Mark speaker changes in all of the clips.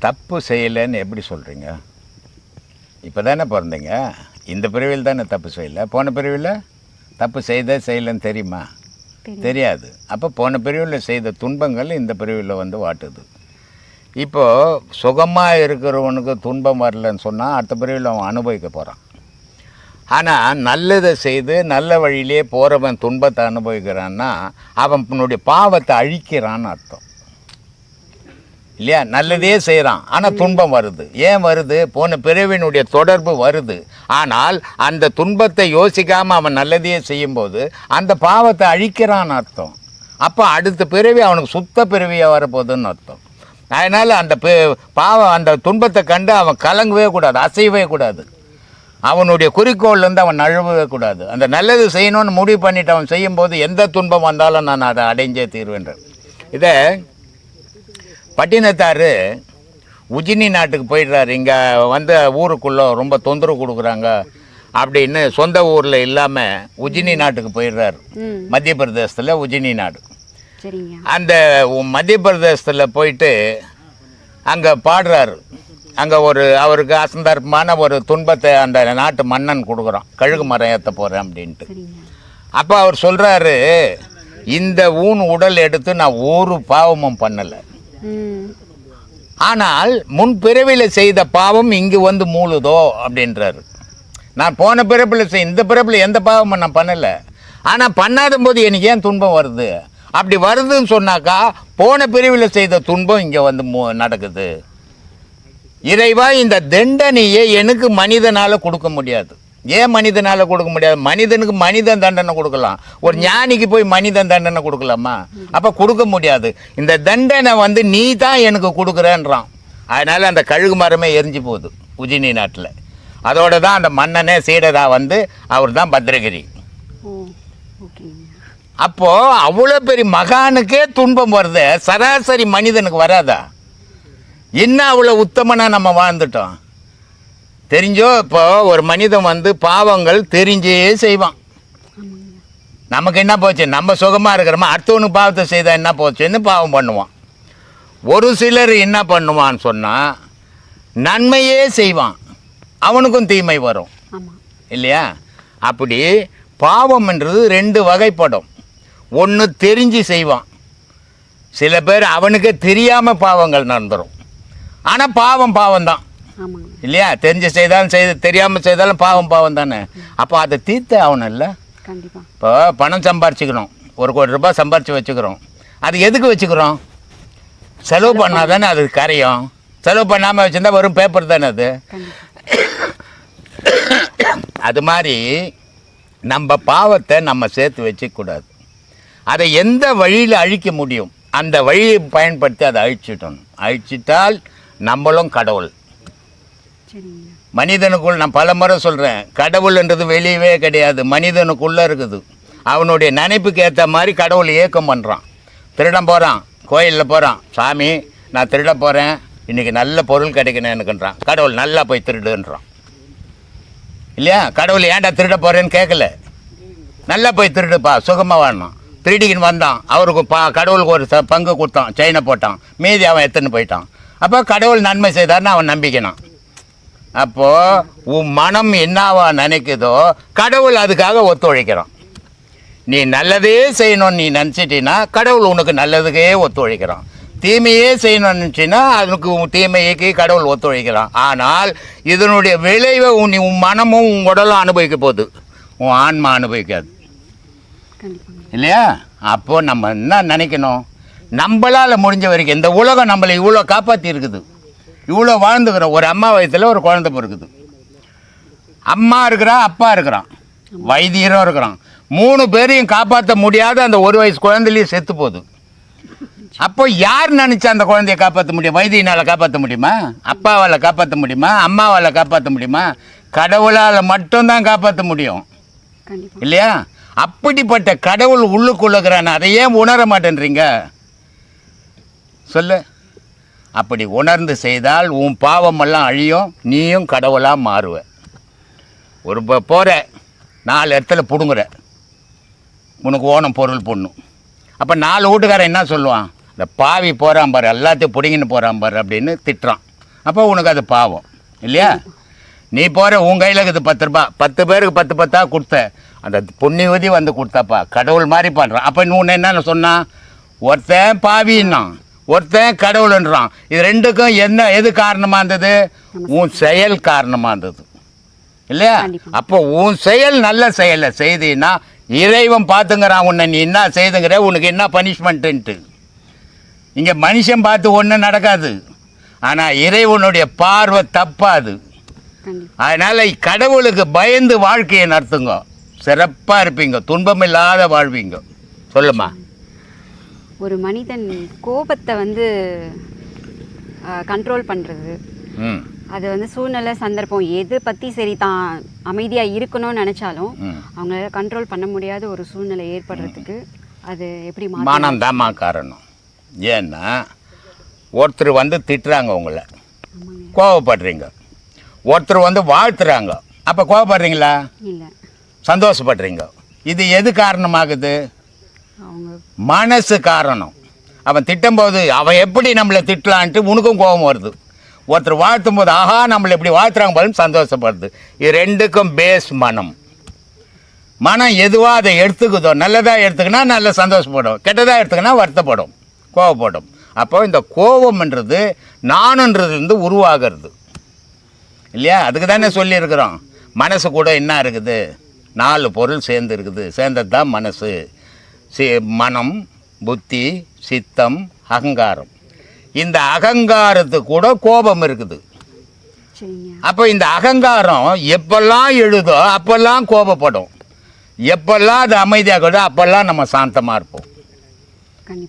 Speaker 1: தப்பு செய்யலைன்னு எப்படி சொல்கிறீங்க? இப்போ தானே பிறந்தீங்க, இந்த பிரிவில் தானே தப்பு செய்யலை. போன பிரிவில் தப்பு செய்யலைன்னு தெரியுமா? தெரியாது. அப்போ போன பிரிவில் செய்த துன்பங்கள் இந்த பிரிவில் வந்து வாட்டுது. இப்போது சுகமாக இருக்கிறவனுக்கு துன்பம் வரலன்னு சொன்னால் அடுத்த பிரிவில் அவன் அனுபவிக்க போகிறான். ஆனால் நல்லதை செய்து நல்ல வழியிலே போகிறவன் துன்பத்தை அனுபவிக்கிறான்னா அவனுடைய பாவத்தை அழிக்கிறான்னு அர்த்தம் இல்லையா? நல்லதே செய்கிறான், ஆனால் துன்பம் வருது. ஏன் வருது? போன பிறவினுடைய தொடர்பு வருது. ஆனால் அந்த துன்பத்தை யோசிக்காமல் அவன் நல்லதையே செய்யும்போது அந்த பாவத்தை அழிக்கிறான்னு அர்த்தம். அப்போ அடுத்த பிறவி அவனுக்கு சுத்த பிறவியாக வரப்போகுதுன்னு அர்த்தம். அதனால் அந்த பாவம் அந்த துன்பத்தை கண்டு அவன் கலங்கவே கூடாது, அசையவே கூடாது. அவனுடைய குறிக்கோள்லேருந்து அவன் நழுவவே கூடாது. அந்த நல்லது செய்யணும்னு முடிவு பண்ணிவிட்டு அவன் செய்யும்போது எந்த துன்பம் வந்தாலும் நான் அதை அடைஞ்சே தீர்வேன்றேன். இதை பட்டினத்தார் உஜினி நாட்டுக்கு போயிடுறாரு. இங்கே வந்து ஊருக்குள்ளே ரொம்ப தொந்தரவு கொடுக்குறாங்க அப்படின்னு சொந்த ஊரில் இல்லாமல் உஜினி நாட்டுக்கு போயிடுறாரு. மத்திய பிரதேசத்தில் உஜினி நாடு. அந்த மத்திய பிரதேசத்தில் போயிட்டு அங்கே பாடுறாரு. அங்கே அவருக்கு அசந்தர்ப்பமான ஒரு துன்பத்தை அந்த நாட்டு மன்னன் கொடுக்குறான். கழுகு மரம் ஏற்ற போகிறேன் அப்படின்ட்டு. அப்போ அவர் சொல்கிறாரு, இந்த உடல் எடுத்து நான் ஒரு பாவமும் பண்ணலை, ஆனால் முன் பிறவியில் செய்த பாவம் இங்கு வந்து மூழுதோ அப்படின்றாரு. நான் போன பிறப்பில் இந்த பிறப்பில் எந்த பாவமும் நான் பண்ணலை, ஆனால் பண்ணாத போது எனக்கு ஏன் துன்பம் வருது? அப்படி வருதுன்னு சொன்னாக்கா போன பிறவியில் செய்த துன்பம் இங்கே வந்து நடக்குது. இறைவா, இந்த தண்டனையை எனக்கு மனிதனால் கொடுக்க முடியாது. ஏன் மனிதனால் கொடுக்க முடியாது? மனிதனுக்கு மனிதன் தண்டனை கொடுக்கலாம், ஒரு ஞானிக்கு போய் மனிதன் தண்டனை கொடுக்கலாமா? அப்போ கொடுக்க முடியாது. இந்த தண்டனை வந்து நீ தான் எனக்கு கொடுக்குறேன்றான். அதனால் அந்த கழுகு மரமே எரிஞ்சு போகுது உஜினி நாட்டில். அதோடு தான் அந்த மன்னனே சீடரா வந்து அவர் தான் பத்ரகிரி. அப்போது அவ்வளோ பெரிய மகானுக்கே துன்பம் வருது, சராசரி மனிதனுக்கு வராதா? என்ன அவ்வளோ உத்தமனாக நம்ம வாழ்ந்துட்டோம்? தெரிஞ்சோ இப்போ ஒரு மனிதன் வந்து பாவங்கள் தெரிஞ்சே செய்வான். நமக்கு என்ன போச்சு? நம்ம சுகமாக இருக்கிறோமா, அடுத்தவனுக்கு பாவத்தை செய்தால் என்ன போச்சுன்னு பாவம் பண்ணுவான். ஒரு சிலர் என்ன பண்ணுவான்னு சொன்னால் நன்மையே செய்வான், அவனுக்கும் தீமை வரும் இல்லையா? அப்படி பாவம்ன்றது ரெண்டு வகைப்படும். ஒன்று தெரிஞ்சு செய்வான், சில பேர் அவனுக்கே தெரியாமல் பாவங்கள் நடந்துடும். ஆனால் பாவம் தான் இல்லையா? தெரிஞ்சு செய்தாலும் தெரியாமல் செய்தாலும் பாவம் தானே. அப்போ அதை தீர்த்து ஆகணும் இல்லை? இப்போ பணம் சம்பாரிச்சுக்கிறோம், 1 கோடி ரூபாய் சம்பாரித்து வச்சுக்கிறோம். அது எதுக்கு வச்சுக்கிறோம்? செலவு பண்ணால் தானே அது கரையும். செலவு பண்ணாமல் வச்சுருந்தா வெறும் பேப்பர் தானே அது. அது மாதிரி நம்ம பாவத்தை நம்ம சேர்த்து வச்சுக்கூடாது. அதை எந்த வழியில் அழிக்க முடியும் அந்த வழியை பயன்படுத்தி அதை அழிச்சிட்டால் நம்மளும் கடவுள். மனிதனுக்குள் நான் பல முறை சொல்கிறேன், கடவுள்ன்றது வெளியவே கிடையாது, மனிதனுக்குள்ளே இருக்குது. அவனுடைய நினைப்புக்கு ஏற்ற மாதிரி கடவுள் இயக்கம் பண்ணுறான். திருடம் போகிறான், கோயிலில் போகிறான், சாமி நான் திருட போகிறேன், இன்றைக்கி நல்ல பொருள் கிடைக்கணும் எனக்குன்றான். கடவுள் நல்லா போய் திருடுன்றான் இல்லையா? கடவுள் ஏன்டா திருட போகிறேன்னு கேட்கல, நல்லா போய் திருடுப்பா சுகமாக வாழணும். திருடிக்கின்னு வந்தான், அவருக்கு கடவுளுக்கு ஒரு பங்கு கொடுத்தான், செயினை போட்டான், மீதி அவன் எடுத்துன்னு போயிட்டான். அப்போ கடவுள் நன்மை செய்தார்னு அவன் நம்பிக்கினான். அப்போது உன் மனம் என்னவா நினைக்குதோ கடவுள் அதுக்காக ஒத்துழைக்கிறான். நீ நல்லதே செய்யணும்னு நீ நினச்சிட்டின்னா கடவுள் உனக்கு நல்லதுக்கே ஒத்துழைக்கிறான். தீமையே செய்யணும்னு நினச்சின்னா அதுக்கு தீமைக்கு கடவுள் ஒத்துழைக்கிறான். ஆனால் இதனுடைய விளைவை உன் மனமும் உன் உடலும் அனுபவிக்க போகுது, உன் ஆன்மா அனுபவிக்காது இல்லையா? அப்போது நம்ம என்ன நினைக்கணும்? நம்மளால் முடிஞ்ச வரைக்கும் இந்த உலகம் நம்மளை இவ்வளோ காப்பாற்றி இருக்குது, இவ்வளோ வாழ்ந்துக்கிறோம். ஒரு அம்மா வயத்தில் ஒரு குழந்தை பிறகுது, அம்மா இருக்கிறான், அப்பா இருக்கிறான், வைத்தியரும் இருக்கிறான். 3 பேரையும் காப்பாற்ற முடியாத அந்த 1 வயசு குழந்தையிலையும் செத்து போகுது. அப்போ யார் நினச்சா அந்த குழந்தைய காப்பாற்ற முடியும்? வைத்தியனால் காப்பாற்ற முடியுமா? அப்பாவால் காப்பாற்ற முடியுமா? அம்மாவால் காப்பாற்ற முடியுமா? கடவுளால் மட்டும்தான் காப்பாற்ற முடியும் இல்லையா? அப்படிப்பட்ட கடவுள் உள்ளுக்குள்ளுக்கிறான், அதை ஏன் உணர மாட்டேன்றீங்க சொல்லு? அப்படி உணர்ந்து செய்தால் உன் பாவமெல்லாம் அழியும், நீயும் கடவுளாக மாறுவ. ஒரு போகிற 4 இடத்துல பிடுங்குற, உனக்கு ஓனம் பொருள் பொண்ணும். அப்போ 4 வீட்டுக்காரன் என்ன சொல்லுவான்? இந்த பாவி போகிறான் பாரு, எல்லாத்தையும் பிடிங்கின்னு போகிறான் பாரு அப்படின்னு திட்டுறான். அப்போ உனக்கு அது பாவம் இல்லையா? நீ போகிற உன் கையில் இருக்குது 10 ரூபா, 10 பேருக்கு 10 10 கொடுத்த அந்த புண்ணியவதி வந்து கொடுத்தாப்பா, கடவுள் மாதிரி பண்ணுறான். அப்போ இன்னொன்று என்னன்னு சொன்னான், ஒருத்தன் பாவின்னான், ஒருத்தன் கடவுள்ன்றான். இது ரெண்டுக்கும் எது காரணமாக இருந்தது? உன் செயல் காரணமாக இருந்தது இல்லையா? அப்போ உன் செயல் நல்ல செயலை செய்தீன்னா இறைவன் பார்த்துங்கிறான் உன்னை, நீ என்ன செய்துங்கிற, உனக்கு என்ன பனிஷ்மெண்ட்டுன்ட்டு. இங்கே மனுஷன் பார்த்து ஒன்றும் நடக்காது, ஆனால் இறைவனுடைய பார்வை தப்பாது. அதனால் கடவுளுக்கு பயந்து வாழ்க்கையை நடத்துங்க, சிறப்பாக இருப்பீங்க, துன்பம் இல்லாத வாழ்வீங்க. சொல்லுமா.
Speaker 2: ஒரு மனிதன் கோபத்தை வந்து கண்ட்ரோல் பண்ணுறது, அது வந்து சூழ்நிலை சந்தர்ப்பம் எது பற்றி சரி தான் அமைதியாக இருக்கணும்னு நினச்சாலும் அவங்களால கண்ட்ரோல் பண்ண முடியாத ஒரு சூழ்நிலை ஏற்படுறதுக்கு அது எப்படி
Speaker 1: மனம்தாம்மா காரணம். ஏன்னா ஒருத்தர் வந்து திட்டுறாங்க, உங்களை கோவப்படுறீங்க, ஒருத்தர் வந்து வாழ்த்துறாங்க, அப்போ கோவப்படுறீங்களா?
Speaker 2: இல்லை,
Speaker 1: சந்தோஷப்படுறீங்க. இது எது காரணமாகுது? மனசு காரணம். அவன் திட்டும்போது அவன் எப்படி நம்மளை திட்டலான்ட்டு உனக்கும் கோபம் வருது. ஒருத்தர் வாழ்த்தும் போது ஆஹா நம்மளை எப்படி வாழ்த்துறாங்க போது சந்தோஷப்படுது. இது ரெண்டுக்கும் பேஸ் மனம். மனம் எதுவாக அதை எடுத்துக்குதோ, நல்லதாக எடுத்துக்கினா நல்ல சந்தோஷப்படும், கெட்டதாக எடுத்துக்கினா வருத்தப்படும், கோவப்படும். அப்போ இந்த கோபம்ன்றது நானுன்றதுலேருந்து உருவாகிறது இல்லையா? அதுக்கு தானே சொல்லியிருக்கிறோம், மனசு கூட என்ன இருக்குது, 4 பொருள் சேர்ந்து இருக்குது, சேர்ந்தது தான் மனசு. மனம், புத்தி, சித்தம், அகங்காரம். இந்த அகங்காரத்துக்கு கூட கோபம் இருக்குது. அப்போ இந்த அகங்காரம் எப்பெல்லாம் எழுதோ அப்பெல்லாம் கோபப்படும், எப்பெல்லாம் அது அமைதியாகதோ அப்பெல்லாம் நம்ம சாந்தமாக இருப்போம்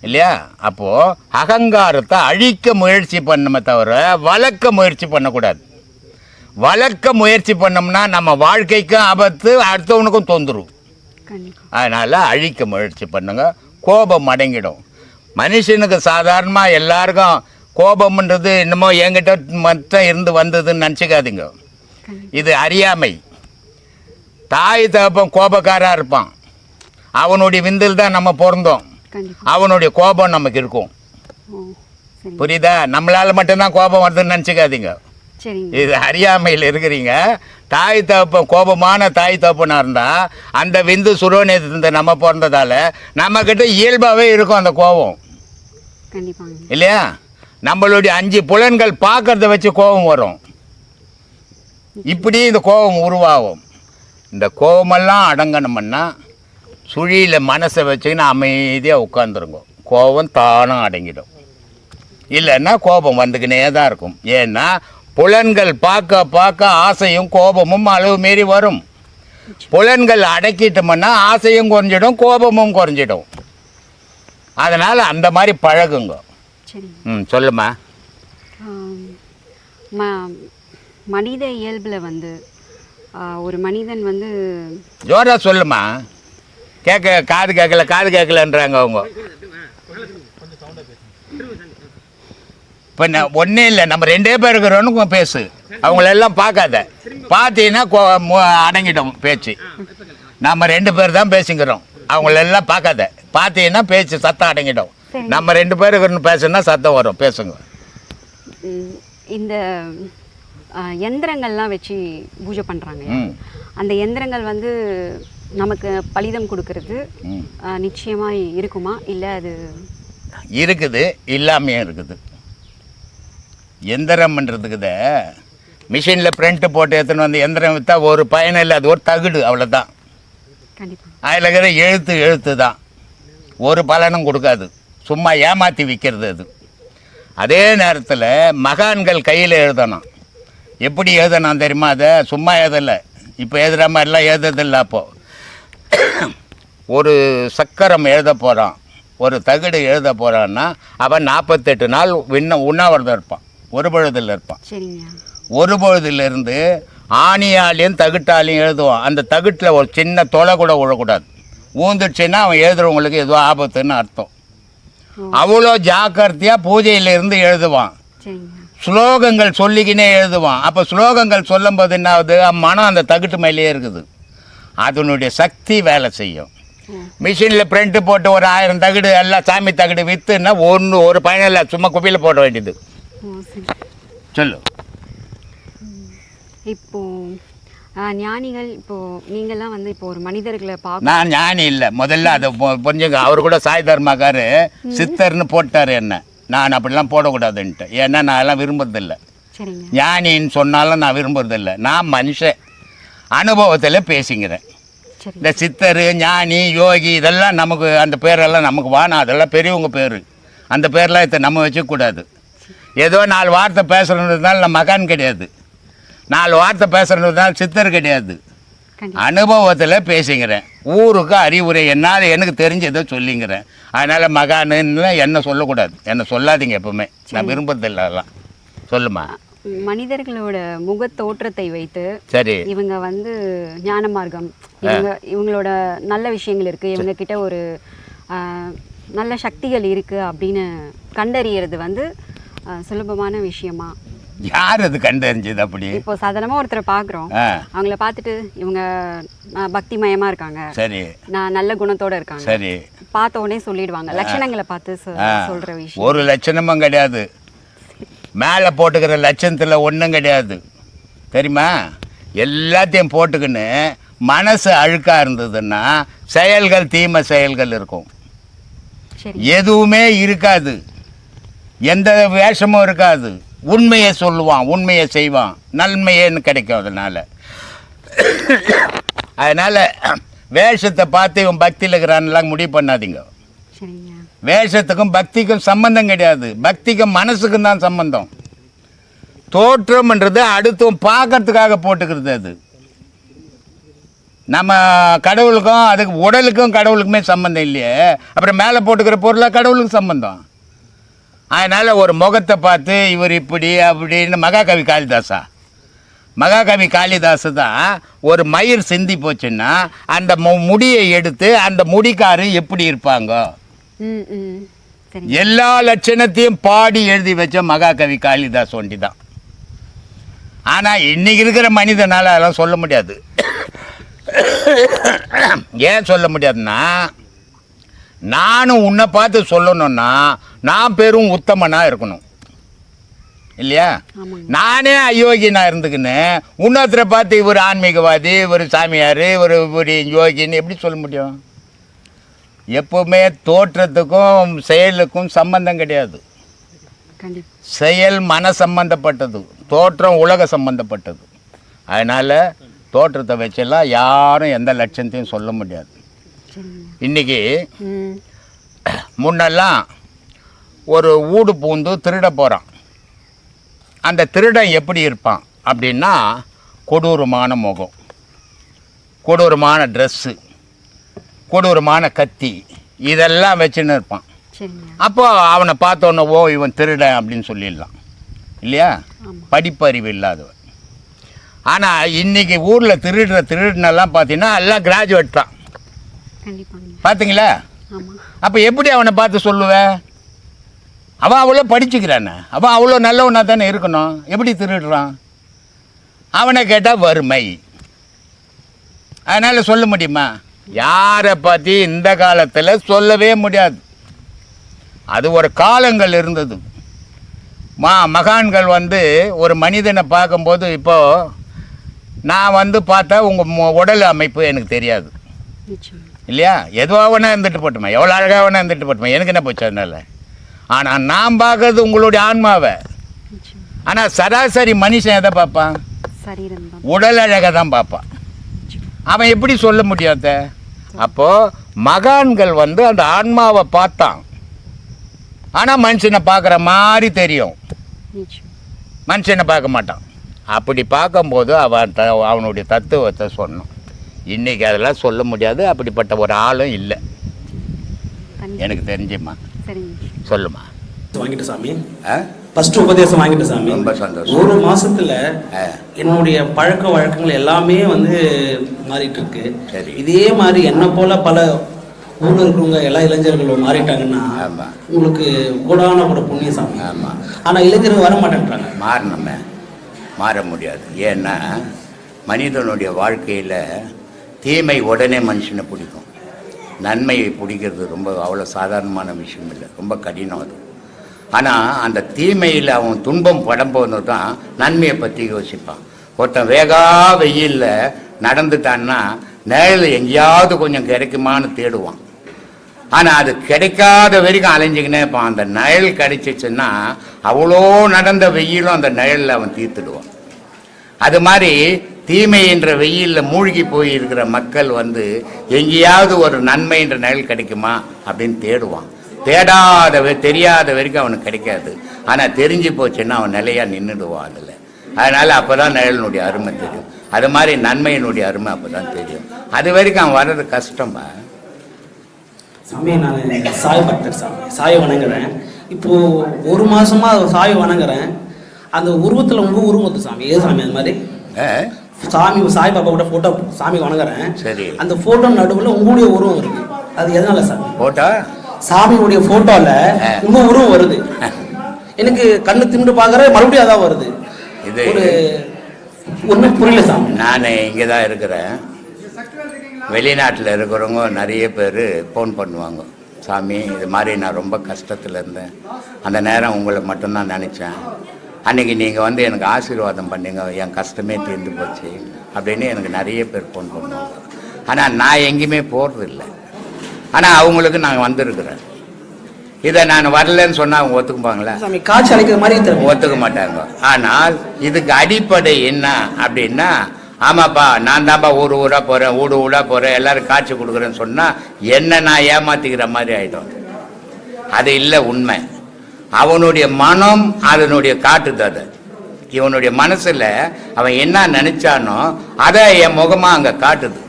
Speaker 1: இல்லையா? அப்போது அகங்காரத்தை அழிக்க முயற்சி பண்ணமே தவிர வளர்க்க முயற்சி பண்ணக்கூடாது. வளர்க்க முயற்சி பண்ணோம்னா நம்ம வாழ்க்கைக்கும் ஆபத்து, அடுத்தவனுக்கும் தொந்தரும். அதனால் அழிக்க முயற்சி பண்ணுங்க, கோபம் அடங்கிடும். மனுஷனுக்கு சாதாரணமாக எல்லாருக்கும் கோபம்ன்றது என்னமோ என்கிட்ட மட்டும் இருந்து வந்ததுன்னு நினச்சிக்காதீங்க. இது அறியாமை. தாய் தகப்பன் கோபக்காராக இருப்பான், அவனுடைய விந்தில் தான் நம்ம பிறந்தோம், அவனுடைய கோபம் நமக்கு இருக்கும். புரியுதா? நம்மளால் மட்டும்தான் கோபம் வருதுன்னு நினச்சிக்காதீங்க. இது அறியாமையில் இருக்கிறீங்க. தாய் தகப்பன் கோபமான தாய் தகப்பனாக இருந்தால் அந்த விந்து சுரோநேத்து நம்ம பிறந்ததால் நம்மக்கிட்ட இயல்பாகவே இருக்கும் அந்த கோபம் இல்லையா? நம்மளுடைய 5 புலன்கள் பார்க்கறத வச்சு கோபம் வரும், இப்படி இந்த கோபம் உருவாகும். இந்த கோபமெல்லாம் அடங்கணும்னா சுழியில் மனசை வச்சுக்கின்னு அமைதியாக உட்காந்துருங்க, கோபம் தானும் அடங்கிடும். இல்லைன்னா கோபம் வந்துக்கினே தான் இருக்கும். ஏன்னா புலன்கள் பார்க்க பார்க்க ஆசையும் கோபமும் அளவு மீறி வரும். புலன்கள் அடக்கிட்டோம்னா ஆசையும் குறைஞ்சிடும், கோபமும் குறைஞ்சிடும். அதனால் அந்த மாதிரி பழகுங்க. சொல்லுமா.
Speaker 2: மனித இயல்பில் வந்து ஒரு மனிதன் வந்து
Speaker 1: ஜோரா சொல்லுமா, காது கேட்கலன்றாங்க அவங்க. இப்போ ஒன்றும் இல்லை, நம்ம 2 பேர் இருக்கிறோன்னு பேசு, அவங்களெல்லாம் பார்க்காத. பார்த்தீங்கன்னா அடங்கிட்டோம் பேச்சு. நம்ம 2 பேர் தான் பேசிக்கிறோம், அவங்களெல்லாம் பார்க்காத. பார்த்தீங்கன்னா பேச்சு சத்தம் அடங்கிட்டோம். நம்ம 2 பேர் இருக்கிறோன்னு பேசுனா சத்தம் வரும், பேசுங்க.
Speaker 2: இந்த எந்திரங்கள்லாம் வச்சு பூஜை பண்ணுறாங்க, அந்த எந்திரங்கள் வந்து நமக்கு பலிதம் கொடுக்கறது நிச்சயமாக இருக்குமா? இல்லை அது
Speaker 1: இருக்குது, இல்லாமையும் இருக்குது. எந்திரம்ன்றதுக்குத மிஷினில் பிரிண்ட்டு போட்டு எடுத்துன்னு வந்து எந்திரம் விற்றா ஒரு பயனும் இல்லை, அது ஒரு தகுடு, அவ்வளோதான். அதில் இருக்கிற எழுத்து தான், ஒரு பலனும் கொடுக்காது, சும்மா ஏமாற்றி விற்கிறது அது. அதே நேரத்தில் மகான்கள் கையில் எழுதணும். எப்படி எழுதணும் தெரியுமா? அதை சும்மா எழுதலை, இப்போ எழுதுகிற மாதிரிலாம் எழுதுறதில்லை. அப்போது ஒரு சக்கரம் எழுத போகிறான், ஒரு தகுடு எழுத போகிறான்னா அவன் 48 நாள் உண்ணாவிரதம் இருப்பான், ஒரு பொழுதில் இருப்பான். ஒரு பொழுதிலிருந்து ஆணியாலையும் தகுட்டாலையும் எழுதுவான். அந்த தகுட்டில் ஒரு சின்ன தொலை கூட விழக்கூடாது, ஊந்துடுச்சுன்னா அவன் எழுதுறவங்களுக்கு ஏதோ ஆபத்துன்னு அர்த்தம். அவ்வளோ ஜாக்கிரதையாக பூஜையிலிருந்து எழுதுவான். ஸ்லோகங்கள் சொல்லிக்கினே எழுதுவான். அப்போ ஸ்லோகங்கள் சொல்லும்போது என்ன ஆகுது, மனம் அந்த தகுட்டு மேலேயே இருக்குது, அதனுடைய சக்தி வேலை செய்யும். மிஷினில் பிரிண்ட்டு போட்டு ஒரு 1000 தகுடு எல்லாம் சாமி தகுடு விற்றுன்னா ஒரு பயனில்லை, சும்மா குப்பையில் போட வேண்டியது. சொல்லு.
Speaker 2: இப்போ ஞானிகள், இப்போ நீங்கள்லாம் வந்து இப்போ ஒரு மனிதர்களை பார்க்க,
Speaker 1: நான் ஞானி இல்லை, முதல்ல அதை புரிஞ்சுங்க. அவர் கூட சாய் தர்மாக்காரு சித்தர்னு போட்டார் என்ன. நான் அப்படிலாம் போடக்கூடாதுன்ட்டு. ஏன்னா நான் எல்லாம் விரும்புறதில்லை.
Speaker 2: சரிங்க.
Speaker 1: ஞானின்னு சொன்னாலும் நான் விரும்புறதில்லை. நான் மனுஷன் அனுபவத்தில் பேசிக்கிறேன்.
Speaker 2: சரி.
Speaker 1: இந்த சித்தர், ஞானி, யோகி இதெல்லாம் நமக்கு அந்த பேரெல்லாம் நமக்கு வேணாம். அதெல்லாம் பெரியவங்க பேர். அந்த பேரெலாம் இதை நம்ம வச்சுக்கூடாது. ஏதோ 4 வார்த்தை பேசுகிறதுனால நான் மகான் கிடையாது. 4 வார்த்தை பேசுகிறதுனால சித்தர் கிடையாது. அனுபவத்தில் பேசிக்கிறேன். ஊருக்கு அறிவுரை என்னால் எனக்கு தெரிஞ்சதை சொல்லிங்கிறேன். அதனால் மகானுன்னு என்ன சொல்லக்கூடாது. என்ன சொல்லாதீங்க எப்பவுமே. நான் விரும்புறதில்லை அதெல்லாம். சொல்லுமா.
Speaker 2: மனிதர்களோட முக தோற்றத்தை வைத்து
Speaker 1: சரி
Speaker 2: இவங்க வந்து ஞான மார்க்கம், இவங்களோட நல்ல விஷயங்கள் இருக்குது, இவங்க கிட்ட ஒரு நல்ல சக்திகள் இருக்குது அப்படின்னு கண்டறியறது வந்து சுலபமான விஷயமா?
Speaker 1: யார் அது கண்டறிஞ்சது? அப்படி
Speaker 2: இப்போ சாதாரணமாக ஒருத்தரை பார்க்குறோம், அவங்கள பார்த்துட்டு இவங்க பக்திமயமா இருக்காங்க,
Speaker 1: சரி,
Speaker 2: நான் நல்ல குணத்தோட இருக்காங்க,
Speaker 1: சரி,
Speaker 2: பார்த்த உடனே சொல்லிடுவாங்க. லட்சணங்களை பார்த்து சொல்ற விஷயம்.
Speaker 1: ஒரு லட்சணமும் கிடையாது. மேலே போட்டுக்கிற லட்சணத்தில் ஒன்றும் கிடையாது. தெரியுமா? எல்லாத்தையும் போட்டுக்கின்னு மனசு அழுக்காக இருந்ததுன்னா செயல்கள், தீமை செயல்கள் இருக்கும். எதுவுமே இருக்காது. எந்த வேஷமும் இருக்காது. உண்மையை சொல்லுவான், உண்மையை செய்வான், நன்மையேன்னு கிடைக்கும். அதனால் வேஷத்தை பார்த்து இவன் பக்தியில் இருக்கிறான்லாம் முடிவு பண்ணாதீங்க. வேஷத்துக்கும் பக்திக்கும் சம்பந்தம் கிடையாது. பக்திக்கும் மனசுக்கும் தான் சம்பந்தம். தோற்றம்ன்றது அடுத்தும் பார்க்கறதுக்காக போட்டுக்கிறது. அது நம்ம கடவுளுக்கும் அதுக்கு உடலுக்கும் கடவுளுக்குமே சம்பந்தம் இல்லையே. அப்புறம் மேலே போட்டுக்கிற பொருளாக கடவுளுக்கு சம்பந்தம். அதனால் ஒரு முகத்தை பார்த்து இவர் இப்படி அப்படின்னு மகாகவி காளிதாசு தான் ஒரு மயிர் சிந்தி போச்சுன்னா அந்த முடியை எடுத்து அந்த முடிக்காரு எப்படி இருப்பாங்க எல்லா லட்சணத்தையும் பாடி எழுதி வச்ச மகாகவி காளிதாஸ் ஒண்டி தான். ஆனால் இன்னைக்கு இருக்கிற மனிதனால் அதெல்லாம் சொல்ல முடியாது. ஏன் சொல்ல முடியாதுன்னா, நானும் உன்னை பார்த்து சொல்லணும்னா நான் பெரும் உத்தமனாக இருக்கணும் இல்லையா? நானே அயோக்கியனா இருந்துக்குன்னு இன்னொருத்தரை பார்த்து இவர் ஆன்மீகவாதி, ஒரு சாமியார், ஒரு யோகின்னு எப்படி சொல்ல முடியும்? எப்பவுமே தோற்றத்துக்கும் செயலுக்கும் சம்பந்தம் கிடையாது. செயல் மன சம்பந்தப்பட்டது, தோற்றம் உலக சம்பந்தப்பட்டது. அதனால் தோற்றத்தை வச்செல்லாம் யாரும் எந்த லட்சத்தையும் சொல்ல முடியாது. இன்றைக்கி முன்னெல்லாம் ஒரு ஊடு பூந்து திருட போகிறான். அந்த திருடன் எப்படி இருப்பான் அப்படின்னா, கொடூரமான முகம், கொடூரமான ட்ரெஸ்ஸு, கொடூரமான கத்தி, இதெல்லாம் வச்சுன்னு இருப்பான். அப்போ அவனை பார்த்தோன்னே ஓ இவன் திருடன் அப்படின்னு சொல்லிடலாம் இல்லையா? படிப்பறிவு இல்லாதவன். ஆனால் இன்றைக்கி ஊரில் திருடினெல்லாம் பார்த்தீங்கன்னா எல்லாம் கிராஜுவேட் தான். பார்த்தீங்களா? அப்போ எப்படி அவனை பார்த்து சொல்லுவேன்? அவன் அவ்வளோ படிச்சுக்கிறானே, அவன் அவ்வளோ நல்லவனாக தானே இருக்கணும். எப்படி திருடுறான்? அவனை கேட்டால் வறுமை. அதனால் சொல்ல முடியுமா? யாரை பற்றி இந்த காலத்தில் சொல்லவே முடியாது. அது ஒரு காலங்கள் இருந்தது. மகான்கள் ஒரு மனிதனை பார்க்கும்போது, இப்போது நான் பார்த்தா உங்கள் உடல் அமைப்பு எனக்கு தெரியாது இல்லையா? எதுவாக வேணா இருந்துட்டு போட்டுமா, எவ்வளோ அழகாக வேணா இருந்துட்டு போட்டுமா, எனக்கு என்ன போச்சு அதனால். ஆனால் நான் பார்க்கறது உங்களுடைய ஆன்மாவை. ஆனால் சராசரி மனுஷன் எதை பார்ப்பான்? உடல் அழகாக தான் பார்ப்பான். அவன் எப்படி சொல்ல முடியாத? அப்போது மகான்கள் அந்த ஆன்மாவை பார்த்தான். ஆனால் மனுஷனை பார்க்குற மாதிரி தெரியும், மனுஷனை பார்க்க மாட்டான். அப்படி பார்க்கும்போது அவனுடைய தத்துவத்தை சொன்னான். இன்றைக்கி அதெல்லாம் சொல்ல முடியாது. அப்படிப்பட்ட ஒரு ஆளும் இல்லை எனக்கு தெரிஞ்சுமா. சொல்லுமா.
Speaker 3: வாங்கிட்டு சாமி, ஃபர்ஸ்ட் உபதேசம் வாங்கிட்டு சாமி.
Speaker 1: ரொம்ப சந்தோஷம்.
Speaker 3: ஒரு மாசத்துல என்னுடைய பழக்க வழக்கங்கள் எல்லாமே மாறிட்டு இருக்கு. இதே மாதிரி என்ன போல பல ஊரில் இருக்கிறவங்க எல்லா இளைஞர்களும் மாறிட்டாங்கன்னா உங்களுக்கு கூடான ஒரு புண்ணிய சாமி.
Speaker 1: ஆமாம்.
Speaker 3: ஆனால் இளைஞர்கள் வர மாட்டேன்றாங்க.
Speaker 1: மாறணுமே, மாற முடியாது. ஏன்னா மனிதனுடைய வாழ்க்கையில் தீமை உடனே மனுஷனை பிடிக்கும், நன்மையை பிடிக்கிறது ரொம்ப அவ்வளோ சாதாரணமான விஷயம் இல்லை, ரொம்ப கடினம் அது. ஆனால் அந்த தீமையில் அவன் துன்பம் படும்போது தான் நன்மையை பற்றி யோசிப்பான். ஒருத்தன் வேகா வெயிலில் நடந்துட்டான்னா நிழல் எங்கேயாவது கொஞ்சம் கிடைக்குமான்னு தேடுவான். ஆனால் அது கிடைக்காத வரைக்கும் அலைஞ்சிக்கினே இருப்பான். அந்த நிழல் கிடைச்சிச்சுன்னா அவ்வளோ நடந்த வெயிலும் அந்த நிழலில் அவன் தீர்த்துடுவான். அது மாதிரி தீமைன்ற வெயிலில் மூழ்கி போயிருக்கிற மக்கள் வந்து எங்கேயாவது ஒரு நன்மைன்ற நிழல் கிடைக்குமா அப்படின்னு தேடுவான். தெரியாத வரைக்கும் அவனுக்கு கிடைக்காது. ஆனால் தெரிஞ்சு போச்சுன்னா அவன் நிலையாக நின்றுடுவான் அதில். அதனால் அப்போ தான் நிழலினுடைய அருமை தெரியும். அது மாதிரி நன்மையினுடைய அருமை அப்போ தான் தெரியும். அது வரைக்கும் அவன் வர்றது கஷ்டமா.
Speaker 3: சாமி நான் சாய் பக்தர் சாமி, சாயை வணங்குறேன். இப்போது ஒரு மாதமாக சாயை வணங்குறேன். அந்த உருவத்தில் உங்கள் உருவம் வந்து சாமி ஏது சாமி அது மாதிரி சாமி சாய் பாபா கூட ஃபோட்டோ சாமி வணங்குறேன்.
Speaker 1: சரி, அந்த
Speaker 3: ஃபோட்டோ நடுவில் உங்களுடைய உருவம் இருக்கு. அது எதனால சாமி?
Speaker 1: ஃபோட்டோ
Speaker 3: சாமியுடைய ஃபோட்டோவில் உங்கள் உருவம் வருது. எனக்கு கண்ணு திண்டு பார்க்குற மறுபடியும் அதான் வருது. இது ஒரு ஒன்றும் புரியல சாமி.
Speaker 1: நான் இங்கே தான் இருக்கிறேன். வெளிநாட்டில் இருக்கிறவங்க நிறைய பேர் ஃபோன் பண்ணுவாங்க, சாமி இது மாதிரி நான் ரொம்ப கஷ்டத்தில் இருந்தேன், அந்த நேரம் உங்களை மட்டும்தான் நினச்சேன், அன்றைக்கி நீங்கள் வந்து எனக்கு ஆசீர்வாதம் பண்ணீங்க, என் கஷ்டமே தீர்ந்து போச்சு அப்படின்னு எனக்கு நிறைய பேர் ஃபோன் பண்ணுவாங்க. ஆனால் நான் எங்கேயுமே போகிறதில்லை. ஆனால் அவங்களுக்கு நான் வந்திருக்கிறேன். இதை நான் வரலன்னு சொன்னால் அவங்க ஒத்துக்குப்பாங்களா?
Speaker 3: காட்சி அளிக்கிற மாதிரி
Speaker 1: ஒத்துக்க மாட்டாங்க. ஆனால் இதுக்கு அடிப்படை என்ன அப்படின்னா, ஆமாப்பா நான் தான்ப்பா ஊராக போகிறேன், ஊடாக போகிறேன், எல்லோரும் காட்சி கொடுக்குறேன்னு சொன்னால் என்ன நான் ஏமாற்றிக்கிற மாதிரி ஆகிடும். அது இல்லை உண்மை. அவனுடைய மனம் அதனுடைய காட்டுது. அது இவனுடைய மனசில் அவன் என்ன நினச்சானோ அதை என் முகமாக அங்கே காட்டுது.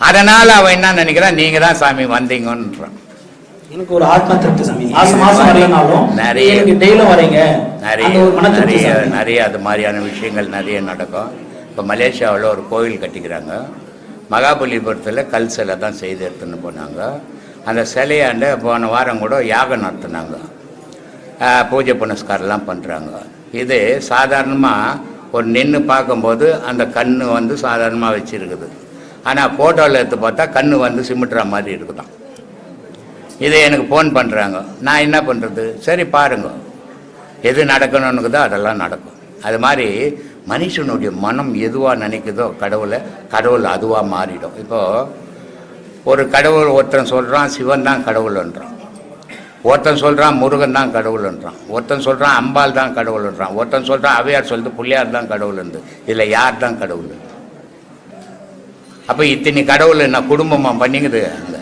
Speaker 1: அதனால் அவன் என்ன நினைக்கிறான், நீங்கள் தான் சாமி வந்தீங்கன்றான்.
Speaker 3: எனக்கு ஒரு ஆத்ம திருப்தி சாமி. மாசம் வரலனாலும்
Speaker 1: நிறைய
Speaker 3: டெய்லியும் வரீங்க.
Speaker 1: நிறைய அது மாதிரியான விஷயங்கள் நிறைய நடக்கும். இப்போ மலேசியாவில் ஒரு கோவில் கட்டிக்கிறாங்க. மகாபலிபுரத்தில் கல் சிலை தான் செய்து எடுத்துன்னு போனாங்க. அந்த சிலையாண்ட போன வாரம் கூட யாகம் நடத்துனாங்க, பூஜை புனஸ்காரெல்லாம் பண்ணுறாங்க. இது சாதாரணமாக ஒரு நின்று பார்க்கும்போது அந்த கண் வந்து சாதாரணமாக வச்சுருக்குது. ஆனால் ஃபோட்டோவில் எடுத்து பார்த்தா கண் வந்து சிமிட்டுற மாதிரி இருக்குதான். இதை எனக்கு ஃபோன் பண்ணுறாங்க. நான் என்ன பண்ணுறது? சரி பாருங்க, எது நடக்கணும்னுக்குதோ அதெல்லாம் நடக்கும். அது மாதிரி மனுஷனுடைய மனம் எதுவாக நினைக்குதோ கடவுள் அதுவாக மாறிடும். இப்போது ஒரு கடவுள் ஒருத்தன் சொல்கிறான் சிவன் தான் கடவுள்ன்றான், ஒருத்தன் சொல்கிறான் முருகன் தான் கடவுள்ன்றான், ஒருத்தன் சொல்கிறான் அம்பாள் தான் கடவுள்ன்றான், ஒருத்தன் சொல்கிறான் அவையார் சொல்லிட்டு பிள்ளையார் தான் கடவுள்ன்றது. இதில் யார் தான் கடவுள்? அப்போ இத்தனை கடவுள் என்ன குடும்பமாக பண்ணிக்குது? அந்த